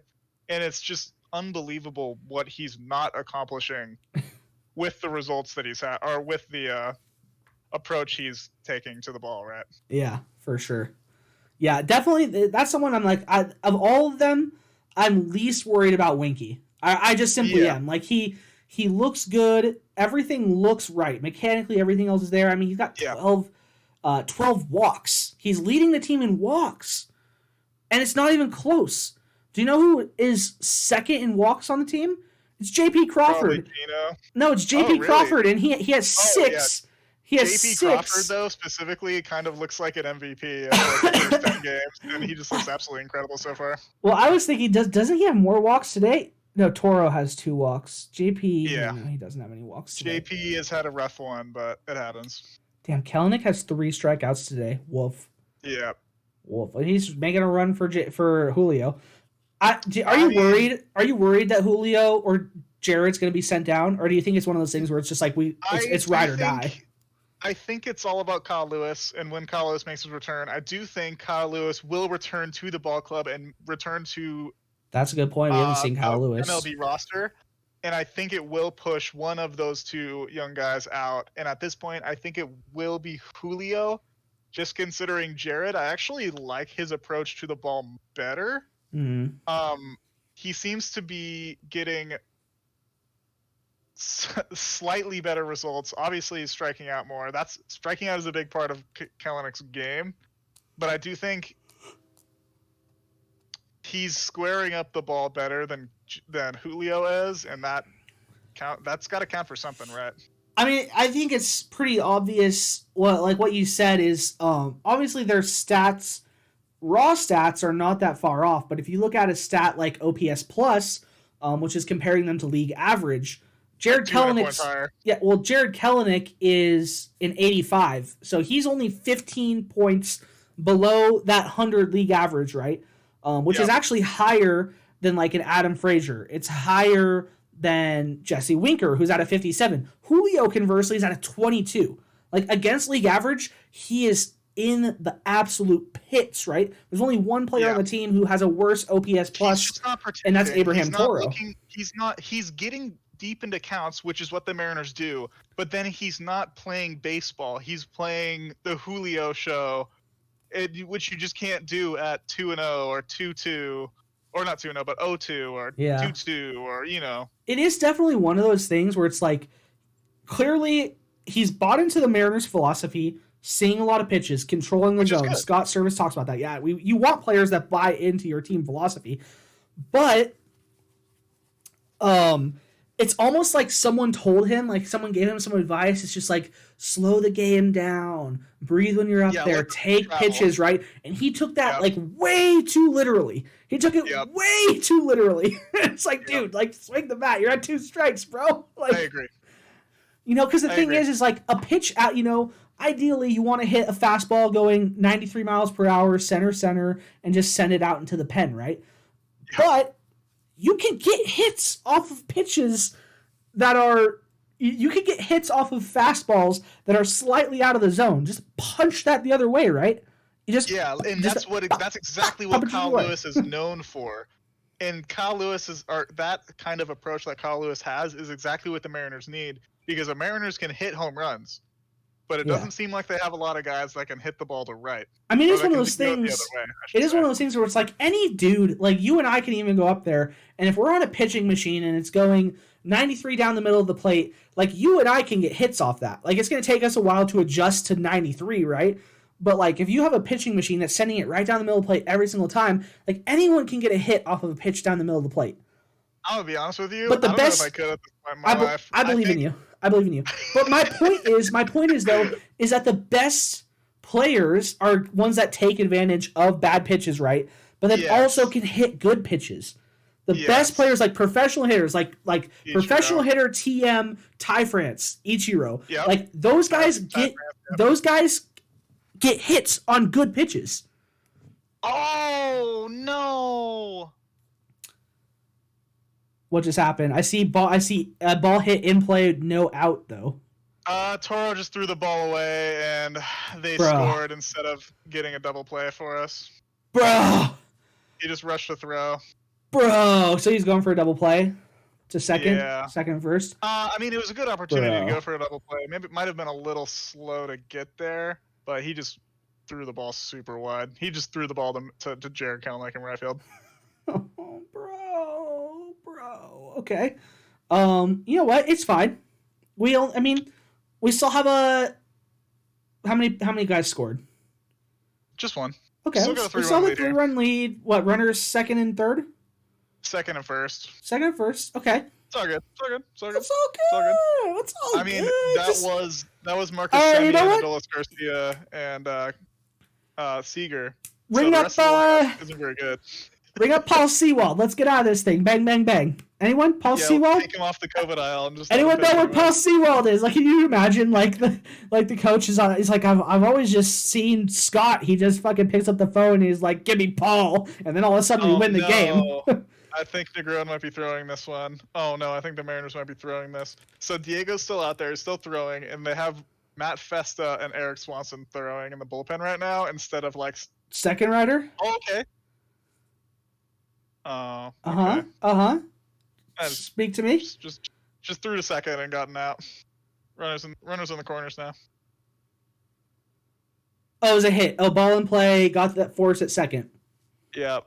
S5: and it's just unbelievable what he's not accomplishing with the results that he's had or with the approach he's taking to the ball, right?
S4: Yeah, for sure. Yeah, definitely. That's someone I'm like, of all of them, I'm least worried about Winky. I just simply am. Like, he looks good. Everything looks right. Mechanically, everything else is there. I mean, he's got 12 walks. He's leading the team in walks. And it's not even close. Do you know who is second in walks on the team? It's J.P. Crawford. No, it's J.P. Crawford, and he has 6. Yeah. He has
S5: J.P.
S4: 6.
S5: Crawford, though, specifically, kind of looks like an MVP in the first 10 games, and he just looks absolutely incredible so far.
S4: Well, I was thinking, doesn't he have more walks today? No, Toro has 2 walks. JP, no, he doesn't have any walks today.
S5: JP has had a rough one, but it happens.
S4: Damn, Kelenic has 3 strikeouts today. Wolf.
S5: Yeah.
S4: Wolf. He's making a run for Julio. Are you worried? Are you worried that Julio or Jared's going to be sent down, or do you think it's one of those things where it's just like it's ride or die?
S5: I think it's all about Kyle Lewis, and when Kyle Lewis makes his return, I do think Kyle Lewis will return to the ball club and return to.
S4: That's a good point. We haven't seen Kyle Lewis
S5: MLB roster, and I think it will push one of those 2 young guys out. And at this point, I think it will be Julio. Just considering Jared, I actually like his approach to the ball better.
S4: Mm-hmm.
S5: He seems to be getting slightly better results. Obviously, he's striking out more. Striking out is a big part of Kelenic's game, but I do think he's squaring up the ball better than Julio is, and that's got to count for something, right?
S4: I mean, I think it's pretty obvious. What you said is obviously their stats, raw stats, are not that far off. But if you look at a stat like OPS plus, which is comparing them to league average. Jared Kelenic is an 85, so he's only 15 points below that 100 league average, right? Which is actually higher than like an Adam Frazier. It's higher than Jesse Winker, who's at a 57. Julio, conversely, is at a 22. Like, against league average, he is in the absolute pits, right? There's only one player on the team who has a worse OPS plus, and that's Abraham Toro.
S5: He's getting deep into counts, which is what the Mariners do, but then he's not playing baseball. He's playing the Julio show, which you just can't do at 2-0 or 2-2, or not 2-0, but 0-2 or 2-2, or
S4: It is definitely one of those things where it's like, clearly he's bought into the Mariners' philosophy, seeing a lot of pitches, controlling the zone. Scott Service talks about that. Yeah, you want players that buy into your team philosophy, but it's almost like someone told him, like someone gave him some advice. It's just like, slow the game down, breathe when you're up there, take pitches, right? And he took that like way too literally. He took it way too literally. It's like, dude, like, swing the bat. You're at 2 strikes, bro. Like,
S5: I agree.
S4: Because the thing is like a pitch out, ideally you want to hit a fastball going 93 miles per hour, center, and just send it out into the pen, right? Yeah. But you can get hits off of pitches that are You can get hits off of fastballs that are slightly out of the zone. Just punch that the other way, right? That's
S5: exactly what Kyle Lewis is known for. And Kyle Lewis that kind of approach that Kyle Lewis has is exactly what the Mariners need, because the Mariners can hit home runs, but it doesn't seem like they have a lot of guys that can hit the ball to right.
S4: I mean, it's one of those things. It is one of those things where it's like any dude, like you and I can even go up there, and if we're on a pitching machine and it's going 93 down the middle of the plate, like you and I can get hits off that. Like it's going to take us a while to adjust to 93, right? But like if you have a pitching machine that's sending it right down the middle of the plate every single time, like anyone can get a hit off of a pitch down the middle of the plate.
S5: I'm gonna be honest with you.
S4: But the best,
S5: I don't know if I could at this point in my life.
S4: I believe in you. I believe in you. But my point is though, is that the best players are ones that take advantage of bad pitches, right? But then also can hit good pitches. The best players, like professional hitters, like professional hitter TM Ty France, Ichiro, like those guys get hits on good pitches.
S5: Oh no!
S4: What just happened? I see a ball hit in play, no out though.
S5: Toro just threw the ball away and they scored instead of getting a double play for us.
S4: Bro!
S5: He just rushed a throw.
S4: Bro! So he's going for a double play? To second?
S5: Yeah.
S4: Second first?
S5: I mean, it was a good opportunity to go for a double play. Maybe it might have been a little slow to get there, but he just threw the ball super wide. He just threw the ball to Jared Kelenic in right field.
S4: Oh, bro. Okay. You know what? It's fine. We still have how many guys scored?
S5: Just one.
S4: Okay.
S5: Still got a
S4: 3-run lead. What, runners second and third?
S5: Second and first.
S4: Second and first. Okay.
S5: It's all good.
S4: It's all
S5: I mean,
S4: good.
S5: that was Marcus Semien, Adolis Garcia, and Seager.
S4: Ring up.
S5: Isn't very good.
S4: Ring up Paul Sewald. Let's get out of this thing. Bang, bang, bang. Anyone? Paul Sewald?
S5: Take him off the COVID aisle and just.
S4: Anyone know what Paul Sewald is? Like, can you imagine? Like the coach is on. He's like, I've always just seen Scott. He just fucking picks up the phone and he's like, "Give me Paul," and then all of a sudden we win the game.
S5: I think Negron might be throwing this one. Oh no, I think the Mariners might be throwing this. So Diego's still out there, still throwing, and they have Matt Festa and Eric Swanson throwing in the bullpen right now instead of like
S4: second rider.
S5: Oh, okay.
S4: Speak to me.
S5: Just threw to second and gotten out. Runners in the corners now.
S4: Oh, it was a hit. Oh, ball in play. Got that force at second.
S5: Yep.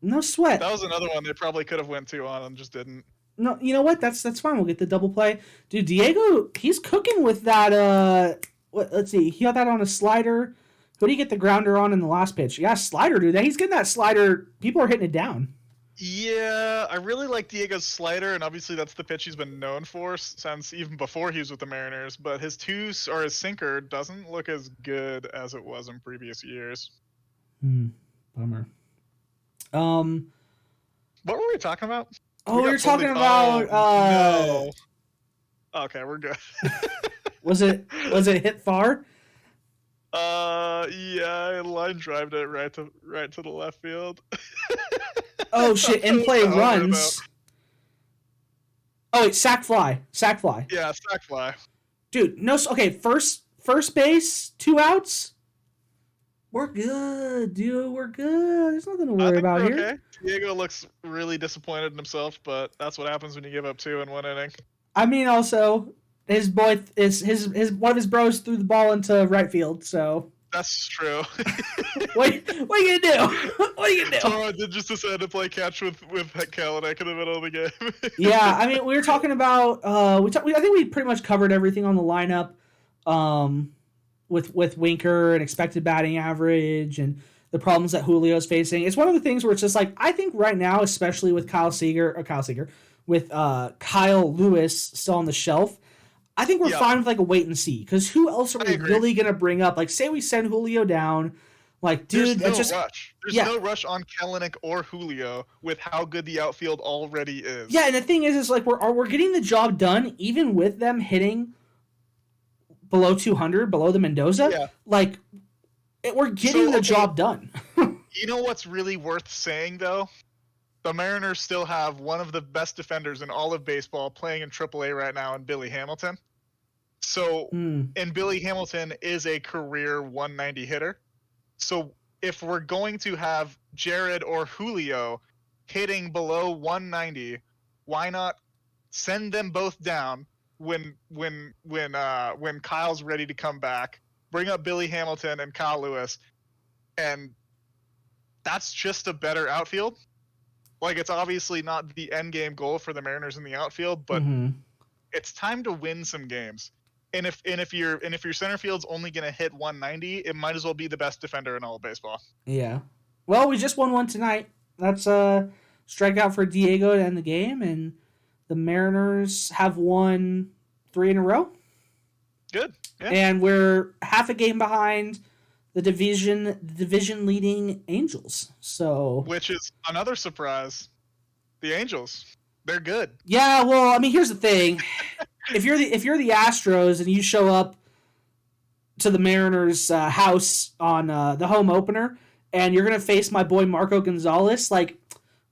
S4: No sweat.
S5: That was another one they probably could have went to on and just didn't.
S4: No, you know what? That's fine. We'll get the double play. Dude, Diego, he's cooking with that. Let's see. He got that on a slider. Who did he get the grounder on in the last pitch? Yeah, slider, dude. He's getting that slider. People are hitting it down.
S5: Yeah, I really like Diego's slider, and obviously that's the pitch he's been known for since even before he was with the Mariners. But his his sinker doesn't look as good as it was in previous years.
S4: Bummer.
S5: What were we talking about?
S4: We were talking about.
S5: No. Okay, we're good.
S4: Was it hit far?
S5: Yeah, I line drived it right to the left field.
S4: Oh shit! In play runs. Oh wait, sack fly.
S5: Yeah, sack fly.
S4: Dude, no. Okay, first base, 2 outs. We're good, dude. We're good. There's nothing to worry about here. Okay.
S5: Diego looks really disappointed in himself, but that's what happens when you give up 2 in 1 inning.
S4: I mean, also, his boy his one of his bros threw the ball into right field, so.
S5: That's true.
S4: What are you gonna do? What are you gonna do?
S5: Toro did just decide to play catch with Kelenic in the middle of the game.
S4: Yeah, I mean, we were talking about. I think we pretty much covered everything on the lineup. With Winker and expected batting average and the problems that Julio's facing. It's one of the things where it's just like, I think right now, especially with Kyle Lewis still on the shelf, I think we're fine with like a wait and see. Because who else are we really going to bring up? Like, say we send Julio down. Like, dude,
S5: there's no rush. There's no rush on Kelenic or Julio with how good the outfield already is.
S4: Yeah, and the thing is like we're getting the job done even with them hitting below 200, below the Mendoza.
S5: Yeah.
S4: Like, we're getting the job done.
S5: You know what's really worth saying, though? the Mariners still have one of the best defenders in all of baseball playing in AAA right now in Billy Hamilton. So, and Billy Hamilton is a career 190 hitter. So if we're going to have Jared or Julio hitting below 190, why not send them both down when Kyle's ready to come back? Bring up Billy Hamilton and Kyle Lewis, and that's just a better outfield. Like, it's obviously not the end game goal for the Mariners in the outfield, but it's time to win some games. And if your center field's only gonna hit 190, it might as well be the best defender in all of baseball.
S4: Yeah. Well, we just won one tonight. That's a strikeout for Diego to end the game, and the Mariners have won 3 in a row.
S5: Good. Yeah.
S4: And we're half a game behind the division leading Angels. So,
S5: which is another surprise. The Angels, they're good.
S4: Yeah, well, I mean, here's the thing. If you're the Astros and you show up to the Mariners' house on the home opener, and you're gonna face my boy Marco Gonzalez, like,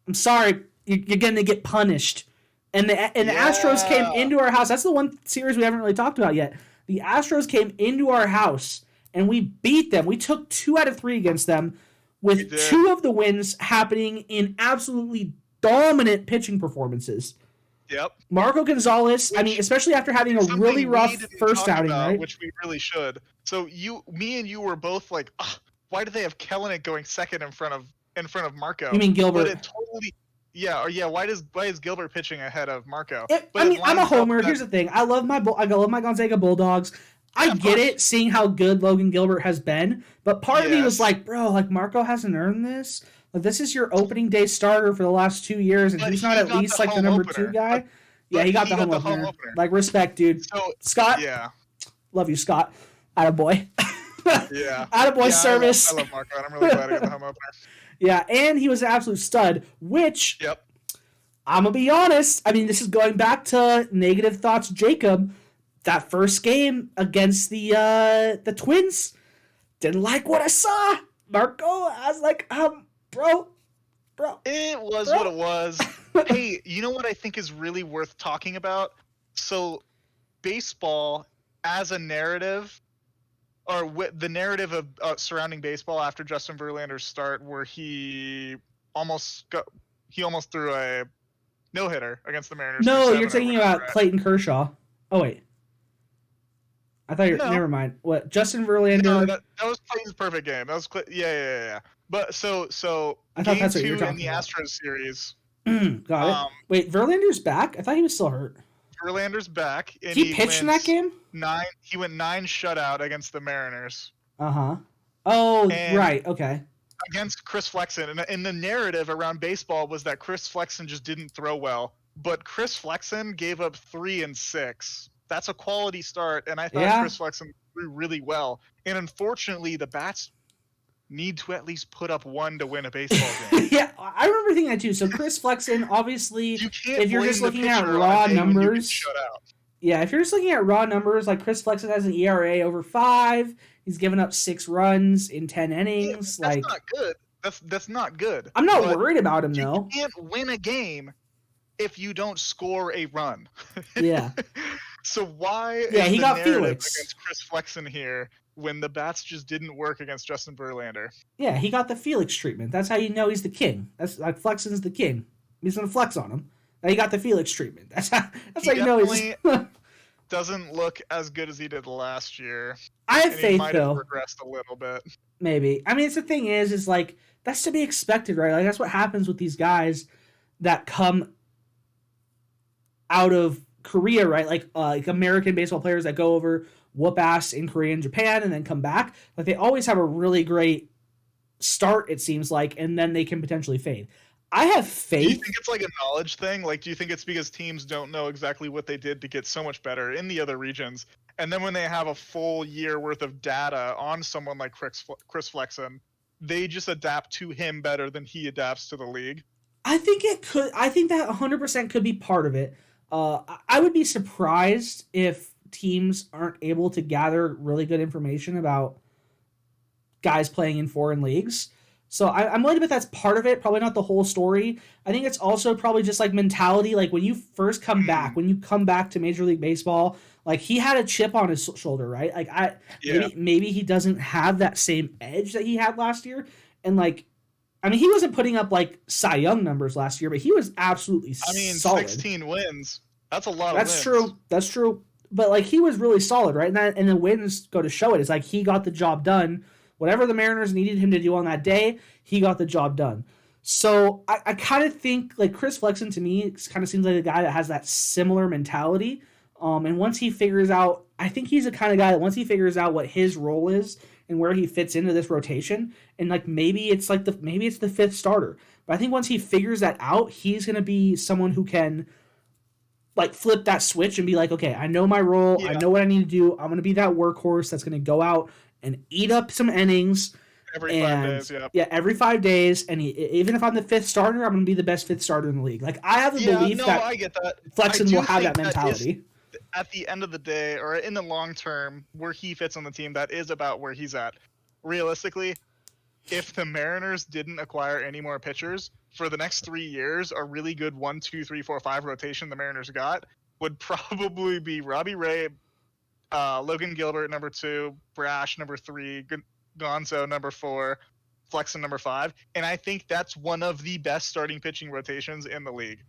S4: I'm sorry, you're gonna get punished. And the Astros came into our house. That's the one series we haven't really talked about yet. The Astros came into our house and we beat them. We took 2 out of 3 against them, with 2 of the wins happening in absolutely dominant pitching performances.
S5: Yep.
S4: Marco Gonzalez, I mean, especially after having a really rough first outing, right?
S5: Which we really should. So me and you were both like, why do they have Kellenic going second in front of Marco?
S4: You mean Gilbert?
S5: But it totally, yeah. Why is Gilbert pitching ahead of Marco?
S4: I'm a homer. Here's the thing. I love my Gonzaga Bulldogs. I get it, seeing how good Logan Gilbert has been, but part of me was like, bro, like, Marco hasn't earned this. Like, this is your opening day starter for the last 2 years, and he's not at least like the number 2 guy. Yeah, he got the home opener. Like, respect, dude.
S5: So,
S4: Scott.
S5: Yeah.
S4: Love you, Scott. Attaboy.
S5: Yeah.
S4: Attaboy service.
S5: I love Marco, and I'm really glad I got the home opener.
S4: Yeah, and he was an absolute stud, which, I'm going to be honest, I mean, this is going back to Negative Thoughts Jacob. That first game against the Twins, didn't like what I saw. Marco, I was like, bro.
S5: It was what it was. Hey, you know what I think is really worth talking about? So, baseball as a narrative, or the narrative of surrounding baseball after Justin Verlander's start, where he almost threw a no-hitter against the Mariners.
S4: No, you're talking about Clayton Kershaw. Oh wait. I thought never mind. What, Justin Verlander?
S5: No, that was Clayton's perfect game. That was yeah. But so
S4: I thought
S5: game
S4: that's what
S5: 2
S4: you were
S5: in the
S4: talking
S5: Astros series.
S4: Got it. Wait, Verlander's back? I thought he was still hurt.
S5: Verlander's back. And
S4: he pitched in that game?
S5: He went 9 shutout against the Mariners.
S4: Uh-huh. Oh, right. Okay.
S5: Against Chris Flexen. And the narrative around baseball was that Chris Flexen just didn't throw well. But Chris Flexen gave up 3 and 6. That's a quality start, and I thought Chris Flexen threw really well. And unfortunately, the bats need to at least put up 1 to win a baseball game.
S4: Yeah, I remember thinking that too. So Chris Flexen, obviously, if you're just looking at raw numbers, if you're just looking at raw numbers, like Chris Flexen has an ERA over 5. He's given up 6 runs in 10 innings.
S5: That's not good. That's not good.
S4: I'm not worried about him though.
S5: You can't win a game if you don't score a run.
S4: Yeah.
S5: So why
S4: he got
S5: narrative
S4: Felix
S5: against Chris Flexen here when the bats just didn't work against Justin Verlander?
S4: Yeah, he got the Felix treatment. That's how you know he's the king. That's like Flexen's the king. He's gonna flex on him. Now he got the Felix treatment. That's how you know he's
S5: doesn't look as good as he did last year.
S4: I have faith,
S5: he might
S4: though.
S5: Have regressed a little bit.
S4: Maybe. I mean, it's the thing is like, that's to be expected, right? Like, that's what happens with these guys that come out of Korea, right? Like American baseball players that go over, whoop ass in Korea and Japan, and then come back. Like, they always have a really great start, it seems like, and then they can potentially fade. I have faith.
S5: Do you think it's like a knowledge thing? Like, do you think it's because teams don't know exactly what they did to get so much better in the other regions? And then when they have a full year worth of data on someone like Chris Flexen, they just adapt to him better than he adapts to the league?
S4: I think it could. I think that 100% could be part of it. I would be surprised if teams aren't able to gather really good information about guys playing in foreign leagues. So I'm willing to bet that's part of it, probably not the whole story. I think it's also probably just like mentality. Like when you first come back, when you come back to Major League Baseball, like he had a chip on his shoulder, right? Like maybe he doesn't have that same edge that he had last year. And like, I mean, he wasn't putting up like Cy Young numbers last year, but he was absolutely solid.
S5: 16 wins. That's a lot of
S4: That's
S5: wins.
S4: true. That's true. But like he was really solid, right? And the wins go to show it. It's like he got the job done. Whatever the Mariners needed him to do on that day, he got the job done. So I kind of think like Chris Flexen to me kind of seems like a guy that has that similar mentality. And once he figures out, I think he's the kind of guy that once he figures out what his role is and where he fits into this rotation, and like maybe it's the fifth starter. But I think once he figures that out, he's gonna be someone who can like flip that switch and be like, okay, I know my role, I know what I need to do. I'm gonna be that workhorse that's gonna go out and eat up some innings
S5: every 5 days.
S4: Yeah, every 5 days. And even if I'm the fifth starter, I'm going to be the best fifth starter in the league. Like I have the belief that
S5: I get that.
S4: Flexen will have that mentality.
S5: At the end of the day, or in the long term, where he fits on the team, that is about where he's at. Realistically, if the Mariners didn't acquire any more pitchers for the next 3 years, a really good 1, 2, 3, 4, 5 rotation the Mariners got would probably be Robbie Ray, Logan Gilbert number 2, Brash number 3, Gonzo number 4, Flexen number 5, and I think that's one of the best starting pitching rotations in the league.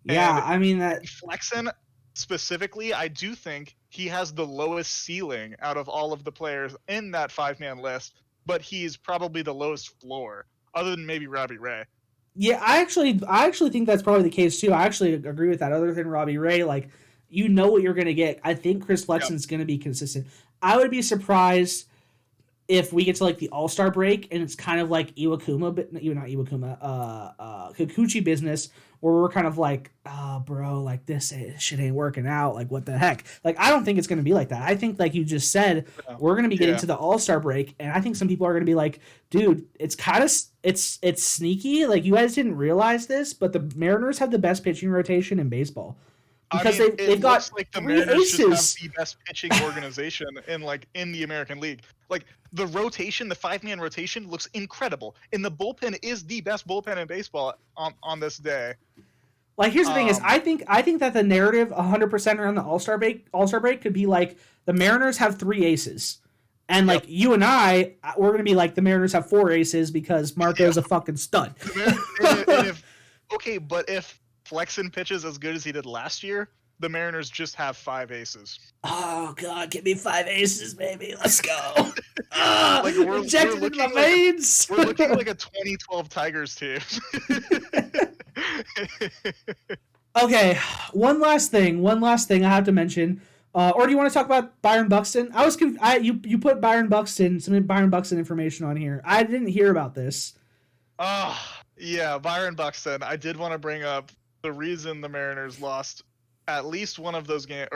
S4: Yeah,
S5: and
S4: I mean that
S5: Flexen specifically, I do think he has the lowest ceiling out of all of the players in that 5-man list, but he's probably the lowest floor, other than maybe Robbie Ray.
S4: Yeah, I actually think that's probably the case too. I actually agree with that. Other than Robbie Ray, like you know what you're going to get. I think Chris Flexen's going to be consistent. I would be surprised if we get to like the All-Star break and it's kind of like Iwakuma, but not Iwakuma, Kikuchi business, where we're kind of like, oh, bro, like this shit ain't working out. Like, what the heck? Like, I don't think it's going to be like that. I think, like you just said, we're going to be getting to the All-Star break, and I think some people are going to be like, dude, it's kind of it's sneaky. Like, you guys didn't realize this, but the Mariners have the best pitching rotation in baseball. Because they've got
S5: like the
S4: 3
S5: Mariners
S4: aces.
S5: just have the best pitching organization in the American League. Like the rotation, the 5-man rotation looks incredible, and the bullpen is the best bullpen in baseball on this day.
S4: Like here's the thing is I think that the narrative 100% around the All-Star break could be like the Mariners have 3 aces. And like you and I, we're gonna be like the Mariners have 4 aces because Marco's a fucking stud.
S5: But if Flexen pitches as good as he did last year, the Mariners just have 5 aces.
S4: Oh God, give me 5 aces, baby. Let's go.
S5: Like we're
S4: injected in my veins.
S5: We're looking like a 2012 Tigers team.
S4: Okay, one last thing I have to mention. Or do you want to talk about Byron Buxton? You put some Byron Buxton information on here. I didn't hear about this.
S5: Yeah, Byron Buxton. I did want to bring up the reason the Mariners lost at least one of those games,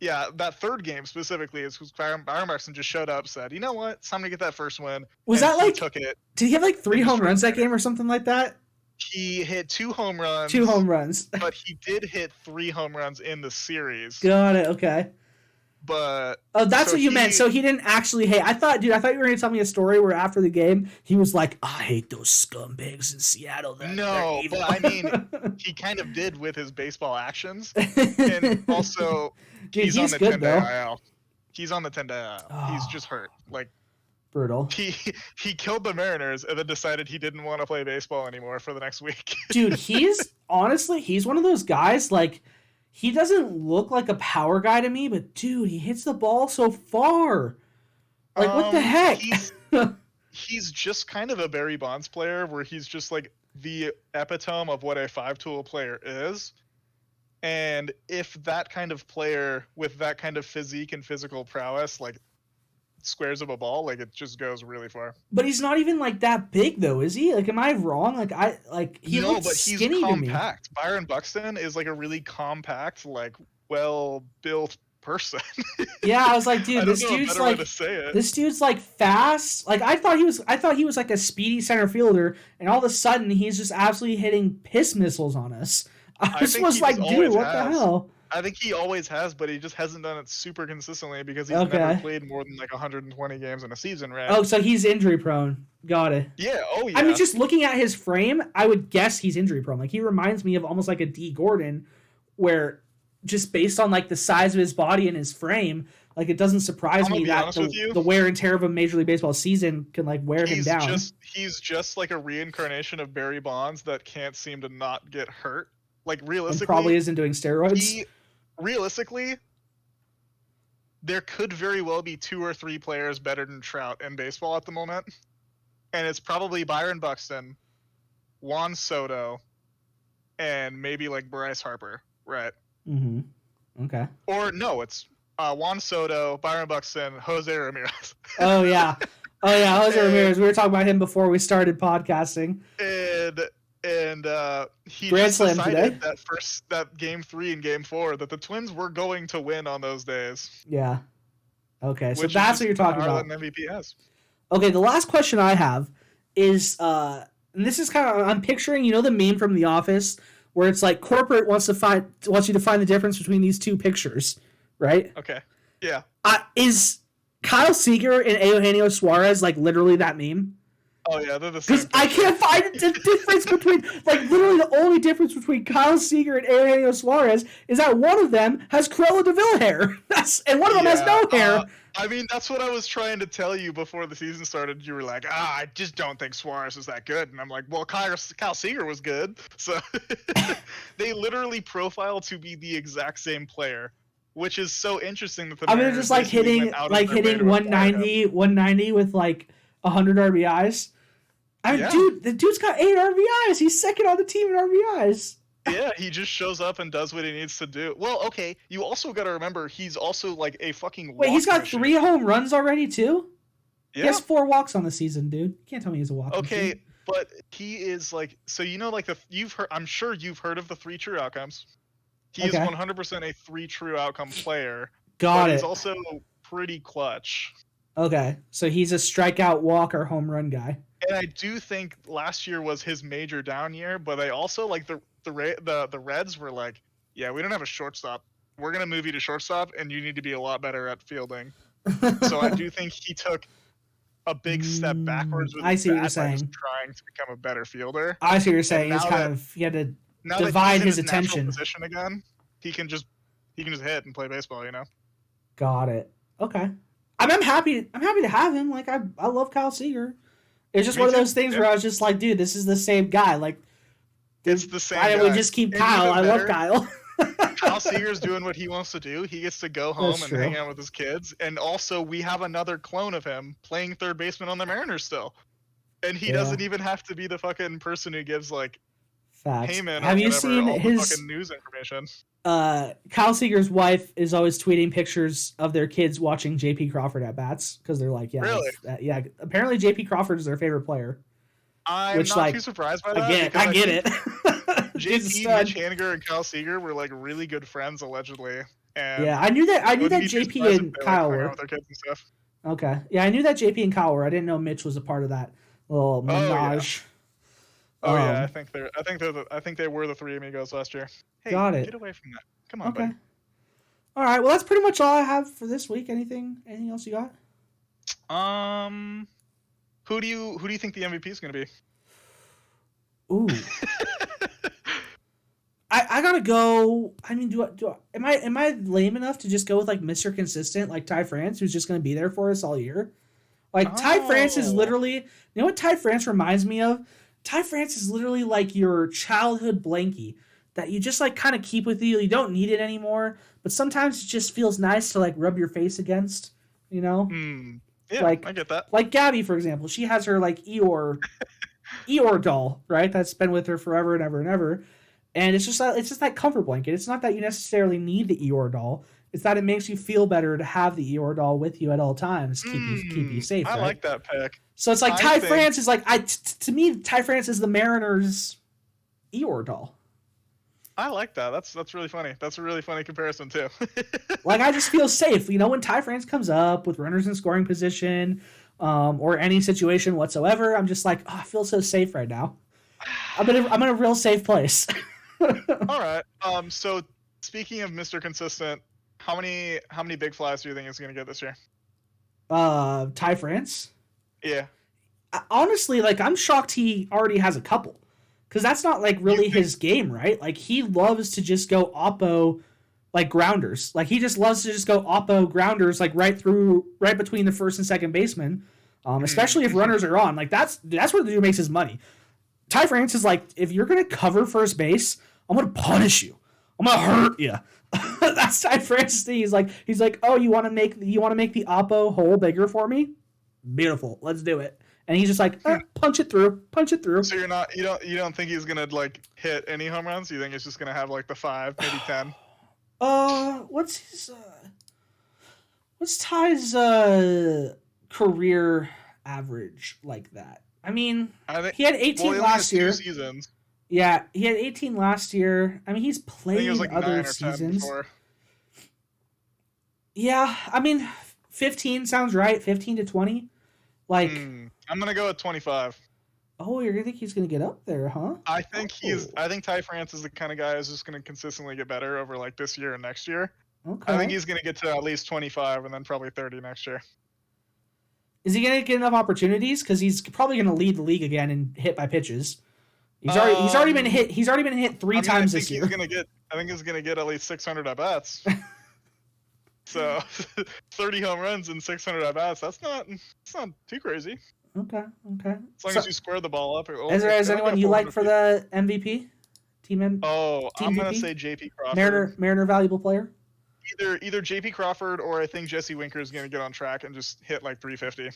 S5: that third game specifically is because Byron Buxton just showed up, said, you know what, it's time to get that first win.
S4: Was that like,
S5: took it.
S4: Did he have like 3 home runs that game or something like that?
S5: He hit 2 home runs.
S4: 2 home runs.
S5: But he did hit 3 home runs in the series.
S4: Got it, okay.
S5: But
S4: that's what you meant. So he didn't actually hate. I thought you were going to tell me a story where after the game he was like, I hate those scumbags in Seattle.
S5: No, but I mean, he kind of did with his baseball actions, and also
S4: dude,
S5: he's on the
S4: good,
S5: 10-day IL. He's on the 10-day IL.
S4: Oh.
S5: He's just hurt. Like
S4: brutal.
S5: He killed the Mariners and then decided he didn't want to play baseball anymore for the next week.
S4: Dude, he's one of those guys like. He doesn't look like a power guy to me, but dude, he hits the ball so far. Like, what the heck?
S5: He's just kind of a Barry Bonds player where he's just like the epitome of what a 5-tool player is. And if that kind of player with that kind of physique and physical prowess, like squares of a ball, like it just goes really far.
S4: But he's not even like that big though, is he? Like, am I wrong? He looks skinny to me.
S5: Compact. Byron Buxton is like a really compact, like well-built person.
S4: Yeah, I was like, dude, this dude's like fast. Like I thought he was like a speedy center fielder, and all of a sudden he's just absolutely hitting piss missiles on us. I just was like, dude, what the hell?
S5: I think he always has, but he just hasn't done it super consistently because he's never played more than like 120 games in a season, right?
S4: Oh, so he's injury prone. Got it.
S5: Yeah. Oh, yeah.
S4: I mean, just looking at his frame, I would guess he's injury prone. Like, he reminds me of almost like a D. Gordon, where just based on like the size of his body and his frame, like it doesn't surprise me that the wear and tear of a Major League Baseball season can like wear him down.
S5: He's just like a reincarnation of Barry Bonds that can't seem to not get hurt. Like, realistically,
S4: and probably isn't doing steroids.
S5: Realistically, there could very well be 2 or 3 players better than Trout in baseball at the moment, and it's probably Byron Buxton, Juan Soto, and maybe like Bryce Harper, right?
S4: Mm-hmm. Okay.
S5: Or no, it's Juan Soto, Byron Buxton, Jose Ramirez.
S4: Oh yeah, Jose Ramirez. We were talking about him before we started podcasting.
S5: And he
S4: Grand
S5: just
S4: Slam
S5: decided
S4: today.
S5: that game 3 and game 4 that the Twins were going to win on those days.
S4: Yeah. Okay, so that's what you're talking about.
S5: Than MVP has.
S4: Okay, the last question I have is, and this is kind of, I'm picturing, the meme from The Office where it's like corporate wants you to find the difference between these two pictures, right?
S5: Okay. Yeah.
S4: Is Kyle Seager and Eugenio Suarez like literally that meme?
S5: Oh yeah, they're the same.
S4: Because I can't find the difference between, like, literally the only difference between Kyle Seager and Eugenio Suarez is that one of them has Cruella de Vil hair, and one of them has no hair.
S5: I mean, that's what I was trying to tell you before the season started. You were like, I just don't think Suarez is that good, and I'm like, well, Kyle Seager was good, so they literally profile to be the exact same player. Which is so interesting that the Mariners
S4: just like hitting 190 with like 100 RBIs. I mean, dude, the dude's got 8 RBIs. He's second on the team in RBIs.
S5: Yeah, he just shows up and does what he needs to do. Well, okay, you also got to remember he's also like a fucking.
S4: Wait, he's got 3 home runs already too.
S5: Yeah.
S4: He has 4 walks on the season, dude. You can't tell me he's a walk.
S5: Okay, but he is like, so like I'm sure you've heard of the 3 true outcomes. He is 100% a 3 true outcome player.
S4: Got it.
S5: He's also pretty clutch.
S4: Okay, so he's a strikeout, walk, or home run guy.
S5: And I do think last year was his major down year, but they also like the Reds were like, yeah, we don't have a shortstop. We're gonna move you to shortstop, and you need to be a lot better at fielding. So I do think he took a big step backwards with his bat by just trying to become a better fielder.
S4: I see what you're saying. He had to divide his attention.
S5: Position again, he can just hit and play baseball.
S4: Got it. Okay. I'm happy to have him. Like, I love Kyle Seager. It's just one of those things where I was just like, dude, this is the same guy. Like,
S5: it's the same.
S4: Why don't we just keep Kyle? I love Kyle.
S5: Kyle Seager's doing what he wants to do. He gets to go home and hang out with his kids. And also, we have another clone of him playing third baseman on the Mariners still. And he doesn't even have to be the fucking person who gives like
S4: facts.
S5: Heyman
S4: have you seen his
S5: fucking news information?
S4: Kyle Seager's wife is always tweeting pictures of their kids watching JP Crawford at bats because they're like,
S5: really?
S4: Apparently JP Crawford is their favorite player.
S5: I'm not too surprised by that.
S4: I get it.
S5: JP, Mitch Haniger, and Kyle Seager were like really good friends allegedly. And
S4: I knew that JP and Kyle were
S5: with their kids and stuff.
S4: Okay, yeah, I knew that JP and Kyle were. I didn't know Mitch was a part of that little menage.
S5: I think they were the 3 amigos last year. Hey,
S4: got it.
S5: Get away from that. Come on, buddy.
S4: All right. Well, that's pretty much all I have for this week. Anything else you got?
S5: Who do you think the MVP is going to be?
S4: Ooh. I gotta go. I mean, am I lame enough to just go with like Mr. Consistent, like Ty France, who's just gonna be there for us all year? Like Ty France is literally. You know what Ty France reminds me of? Ty France is literally like your childhood blankie that you just like kind of keep with you. You don't need it anymore, but sometimes it just feels nice to like rub your face against. Yeah,
S5: like, I get that.
S4: Like Gabby, for example, she has her like Eeyore doll, right? That's been with her forever and ever and ever. And it's just that comfort blanket. It's not that you necessarily need the Eeyore doll. It's that it makes you feel better to have the Eeyore doll with you at all times, keep you safe.
S5: I like that pick.
S4: So it's like Ty France is like to me, Ty France is the Mariners' Eeyore doll.
S5: I like that. That's really funny. That's a really funny comparison too.
S4: Like I just feel safe, when Ty France comes up with runners in scoring position, or any situation whatsoever. I'm just like, I feel so safe right now. I'm in a real safe place.
S5: All right. So speaking of Mr. Consistent, how many big flies do you think he's gonna get this year?
S4: Ty France.
S5: Yeah.
S4: Honestly, like I'm shocked he already has a couple, because that's not like really his game, right? Like he loves to just go oppo, like grounders. Like he just loves to just go oppo grounders, like right between the first and second baseman. Especially if runners are on. Like that's where the dude makes his money. Ty France is like, if you're gonna cover first base, I'm gonna punish you. I'm gonna hurt you. That's Ty France's thing. He's like, oh, you want to make the oppo hole bigger for me? Beautiful, let's do it. And he's just like, punch it through.
S5: So you don't think he's gonna like hit any home runs? You think it's just gonna have like the 5, maybe 10?
S4: What's Ty's career average like that? I mean, he had 18 last year.
S5: 2 seasons.
S4: Yeah, he had 18 last year. I mean, he's played
S5: like
S4: other seasons. Yeah, I mean, 15 sounds right. 15 to 20. Like,
S5: I'm gonna go with 25.
S4: Oh, you're gonna think he's gonna get up there, huh?
S5: I think Ty France is the kind of guy who's just gonna consistently get better over like this year and next year.
S4: Okay.
S5: I think he's gonna get to at least 25 and then probably 30 next year.
S4: Is he gonna get enough opportunities? Because he's probably gonna lead the league again in hit by pitches. He's already been hit. He's already been hit 3 times this year.
S5: I think he's gonna get at least 600 at bats. So 30 home runs and 600 at bats. That's not too crazy.
S4: Okay.
S5: As long as you square the ball up.
S4: Is there anyone you like for the MVP? Team
S5: I'm gonna say JP Crawford.
S4: Mariner valuable player.
S5: Either JP Crawford or I think Jesse Winker is gonna get on track and just hit like 350.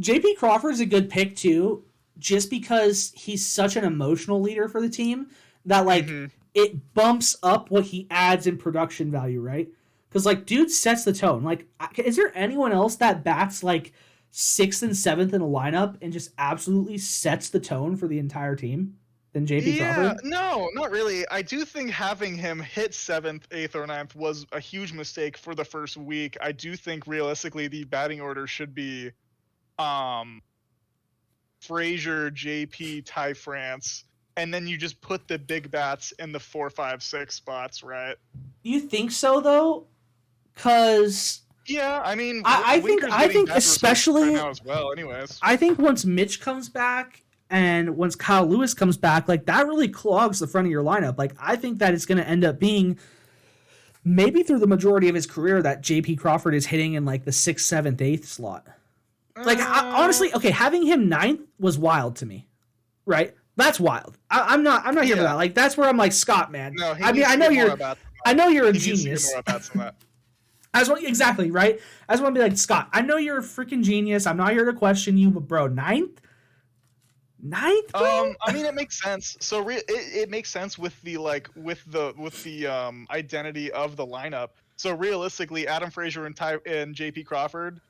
S4: JP Crawford's a good pick too, just because he's such an emotional leader for the team that like it bumps up what he adds in production value, right? Because like dude sets the tone. Like, is there anyone else that bats like 6th and 7th in a lineup and just absolutely sets the tone for the entire team than JP Crawford?
S5: No, not really. I do think having him hit 7th, 8th, or 9th was a huge mistake for the first week. I do think realistically the batting order should be Frazier, JP, Ty France, and then you just put the big bats in the 4, 5, 6 spots, right?
S4: You think so though? Because
S5: yeah, I mean,
S4: I think especially
S5: now as well. Anyways,
S4: I think once Mitch comes back and once Kyle Lewis comes back, like that really clogs the front of your lineup. Like I think that it's going to end up being maybe through the majority of his career that JP Crawford is hitting in like the 6th, 7th, 8th slot. Like honestly, okay, having him 9th was wild to me, right? That's wild. I'm not here for that. Like that's where I'm like, Scott, man.
S5: No,
S4: I know you're a genius. Exactly, right? I just want to be like, Scott, I know you're a freaking genius. I'm not here to question you, but bro, 9th, bro?
S5: I mean, it makes sense. So it makes sense with the identity of the lineup. So realistically, Adam Frazier and JP Crawford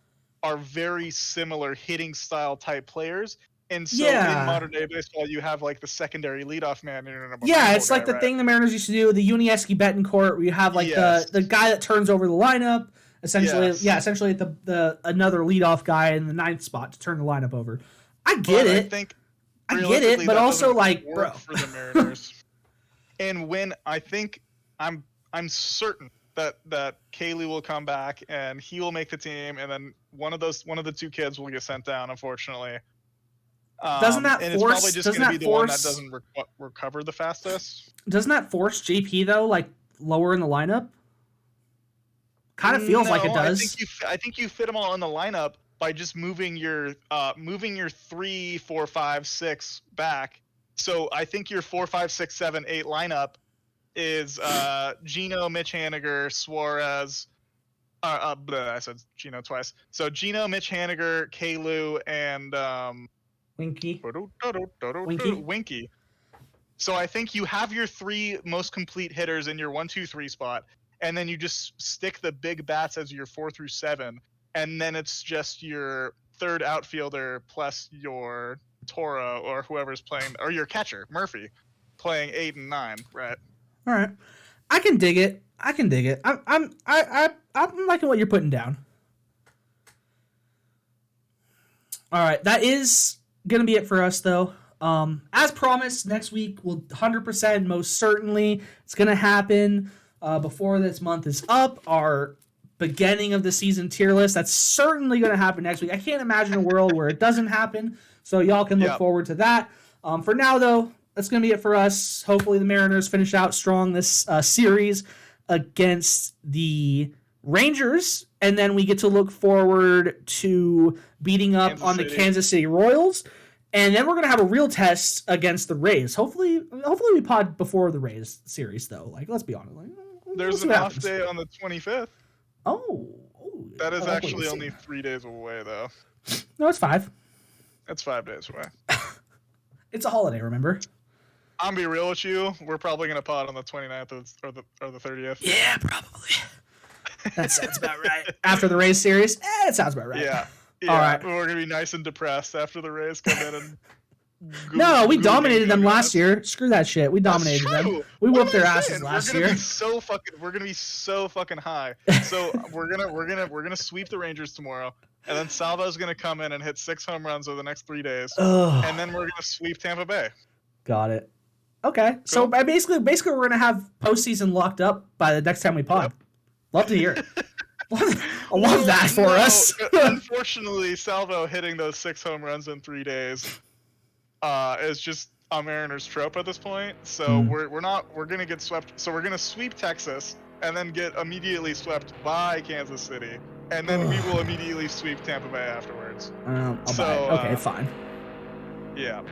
S5: are very similar hitting style type players. And so in modern day baseball, you have like the secondary leadoff man.
S4: It's like the thing the Mariners used to do, the Unieski Betancourt, where you have like the guy that turns over the lineup, essentially. Yes. Yeah, essentially the another leadoff guy in the 9th spot to turn the lineup over. I get it. I get it, but also like, bro,
S5: for the Mariners. And when I think I'm certain that Kaylee will come back and he will make the team, and then one of the 2 kids will get sent down, unfortunately.
S4: Doesn't that
S5: and
S4: force?
S5: It's probably just going to be the one that doesn't recover the fastest.
S4: Doesn't that force JP though, like lower in the lineup? Kind of feels like it does.
S5: I think you fit them all in the lineup by just moving your 3, 4, 5, 6 back. So I think your 4, 5, 6, 7, 8 lineup is Gino, Mitch Haniger, Suarez. I said Gino twice. So Gino, Mitch Haniger, Kalu, and
S4: Winky.
S5: Winky. So I think you have your 3 most complete hitters in your 1, 2, 3 spot, and then you just stick the big bats as your 4 through 7, and then it's just your 3rd outfielder plus your Toro or whoever's playing, or your catcher Murphy, playing 8 and 9, right?
S4: All right, I can dig it. I'm liking what you're putting down. All right, that is gonna be it for us though. As promised, next week will 100% most certainly it's gonna happen. before this month is up. Our beginning of the season tier list. That's certainly going to happen next week. I can't imagine a world where it doesn't happen. So y'all can look forward to that. For now, though, that's going to be it for us. Hopefully the Mariners finish out strong this series against the Rangers, and then we get to look forward to beating up on the Kansas City Royals, and then we're going to have a real test against the Rays. Hopefully we pod before the Rays series, though. Like, let's be honest. Like,
S5: there's an off day on the 25th.
S4: Oh.
S5: That is actually only 3 days away, though.
S4: No, it's 5.
S5: It's 5 days away.
S4: It's a holiday, remember?
S5: I'm gonna be real with you. We're probably gonna pod on the 29th or the 30th.
S4: Yeah, probably. That sounds about right. After the Rays series, it sounds about right.
S5: Yeah.
S4: All right.
S5: We're gonna be nice and depressed after the Rays come in and.
S4: No, we dominated them last year. Screw that shit. We dominated them. We whooped their asses last year.
S5: We're gonna be so fucking high. So we're gonna sweep the Rangers tomorrow, and then Salvo's gonna come in and hit 6 home runs over the next 3 days, and then we're gonna sweep Tampa Bay.
S4: Got it. Okay, cool. So basically, we're gonna have postseason locked up by the next time we pod. Yep. Love to hear it. I love that for us.
S5: Unfortunately, Salvo hitting those 6 home runs in 3 days is just a Mariners trope at this point. So we're gonna get swept. So we're gonna sweep Texas and then get immediately swept by Kansas City, and then we will immediately sweep Tampa Bay afterwards.
S4: Okay, fine.
S5: Yeah.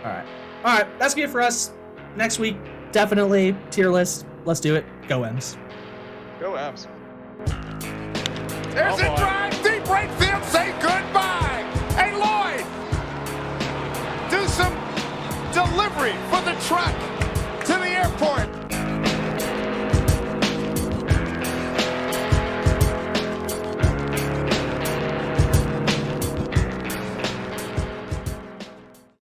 S4: All right. That's good for us. Next week, definitely tier list. Let's do it. Go M's.
S5: Go M's.
S2: There's a drive, deep right field, say goodbye. Hey, Lloyd, do some delivery for the truck.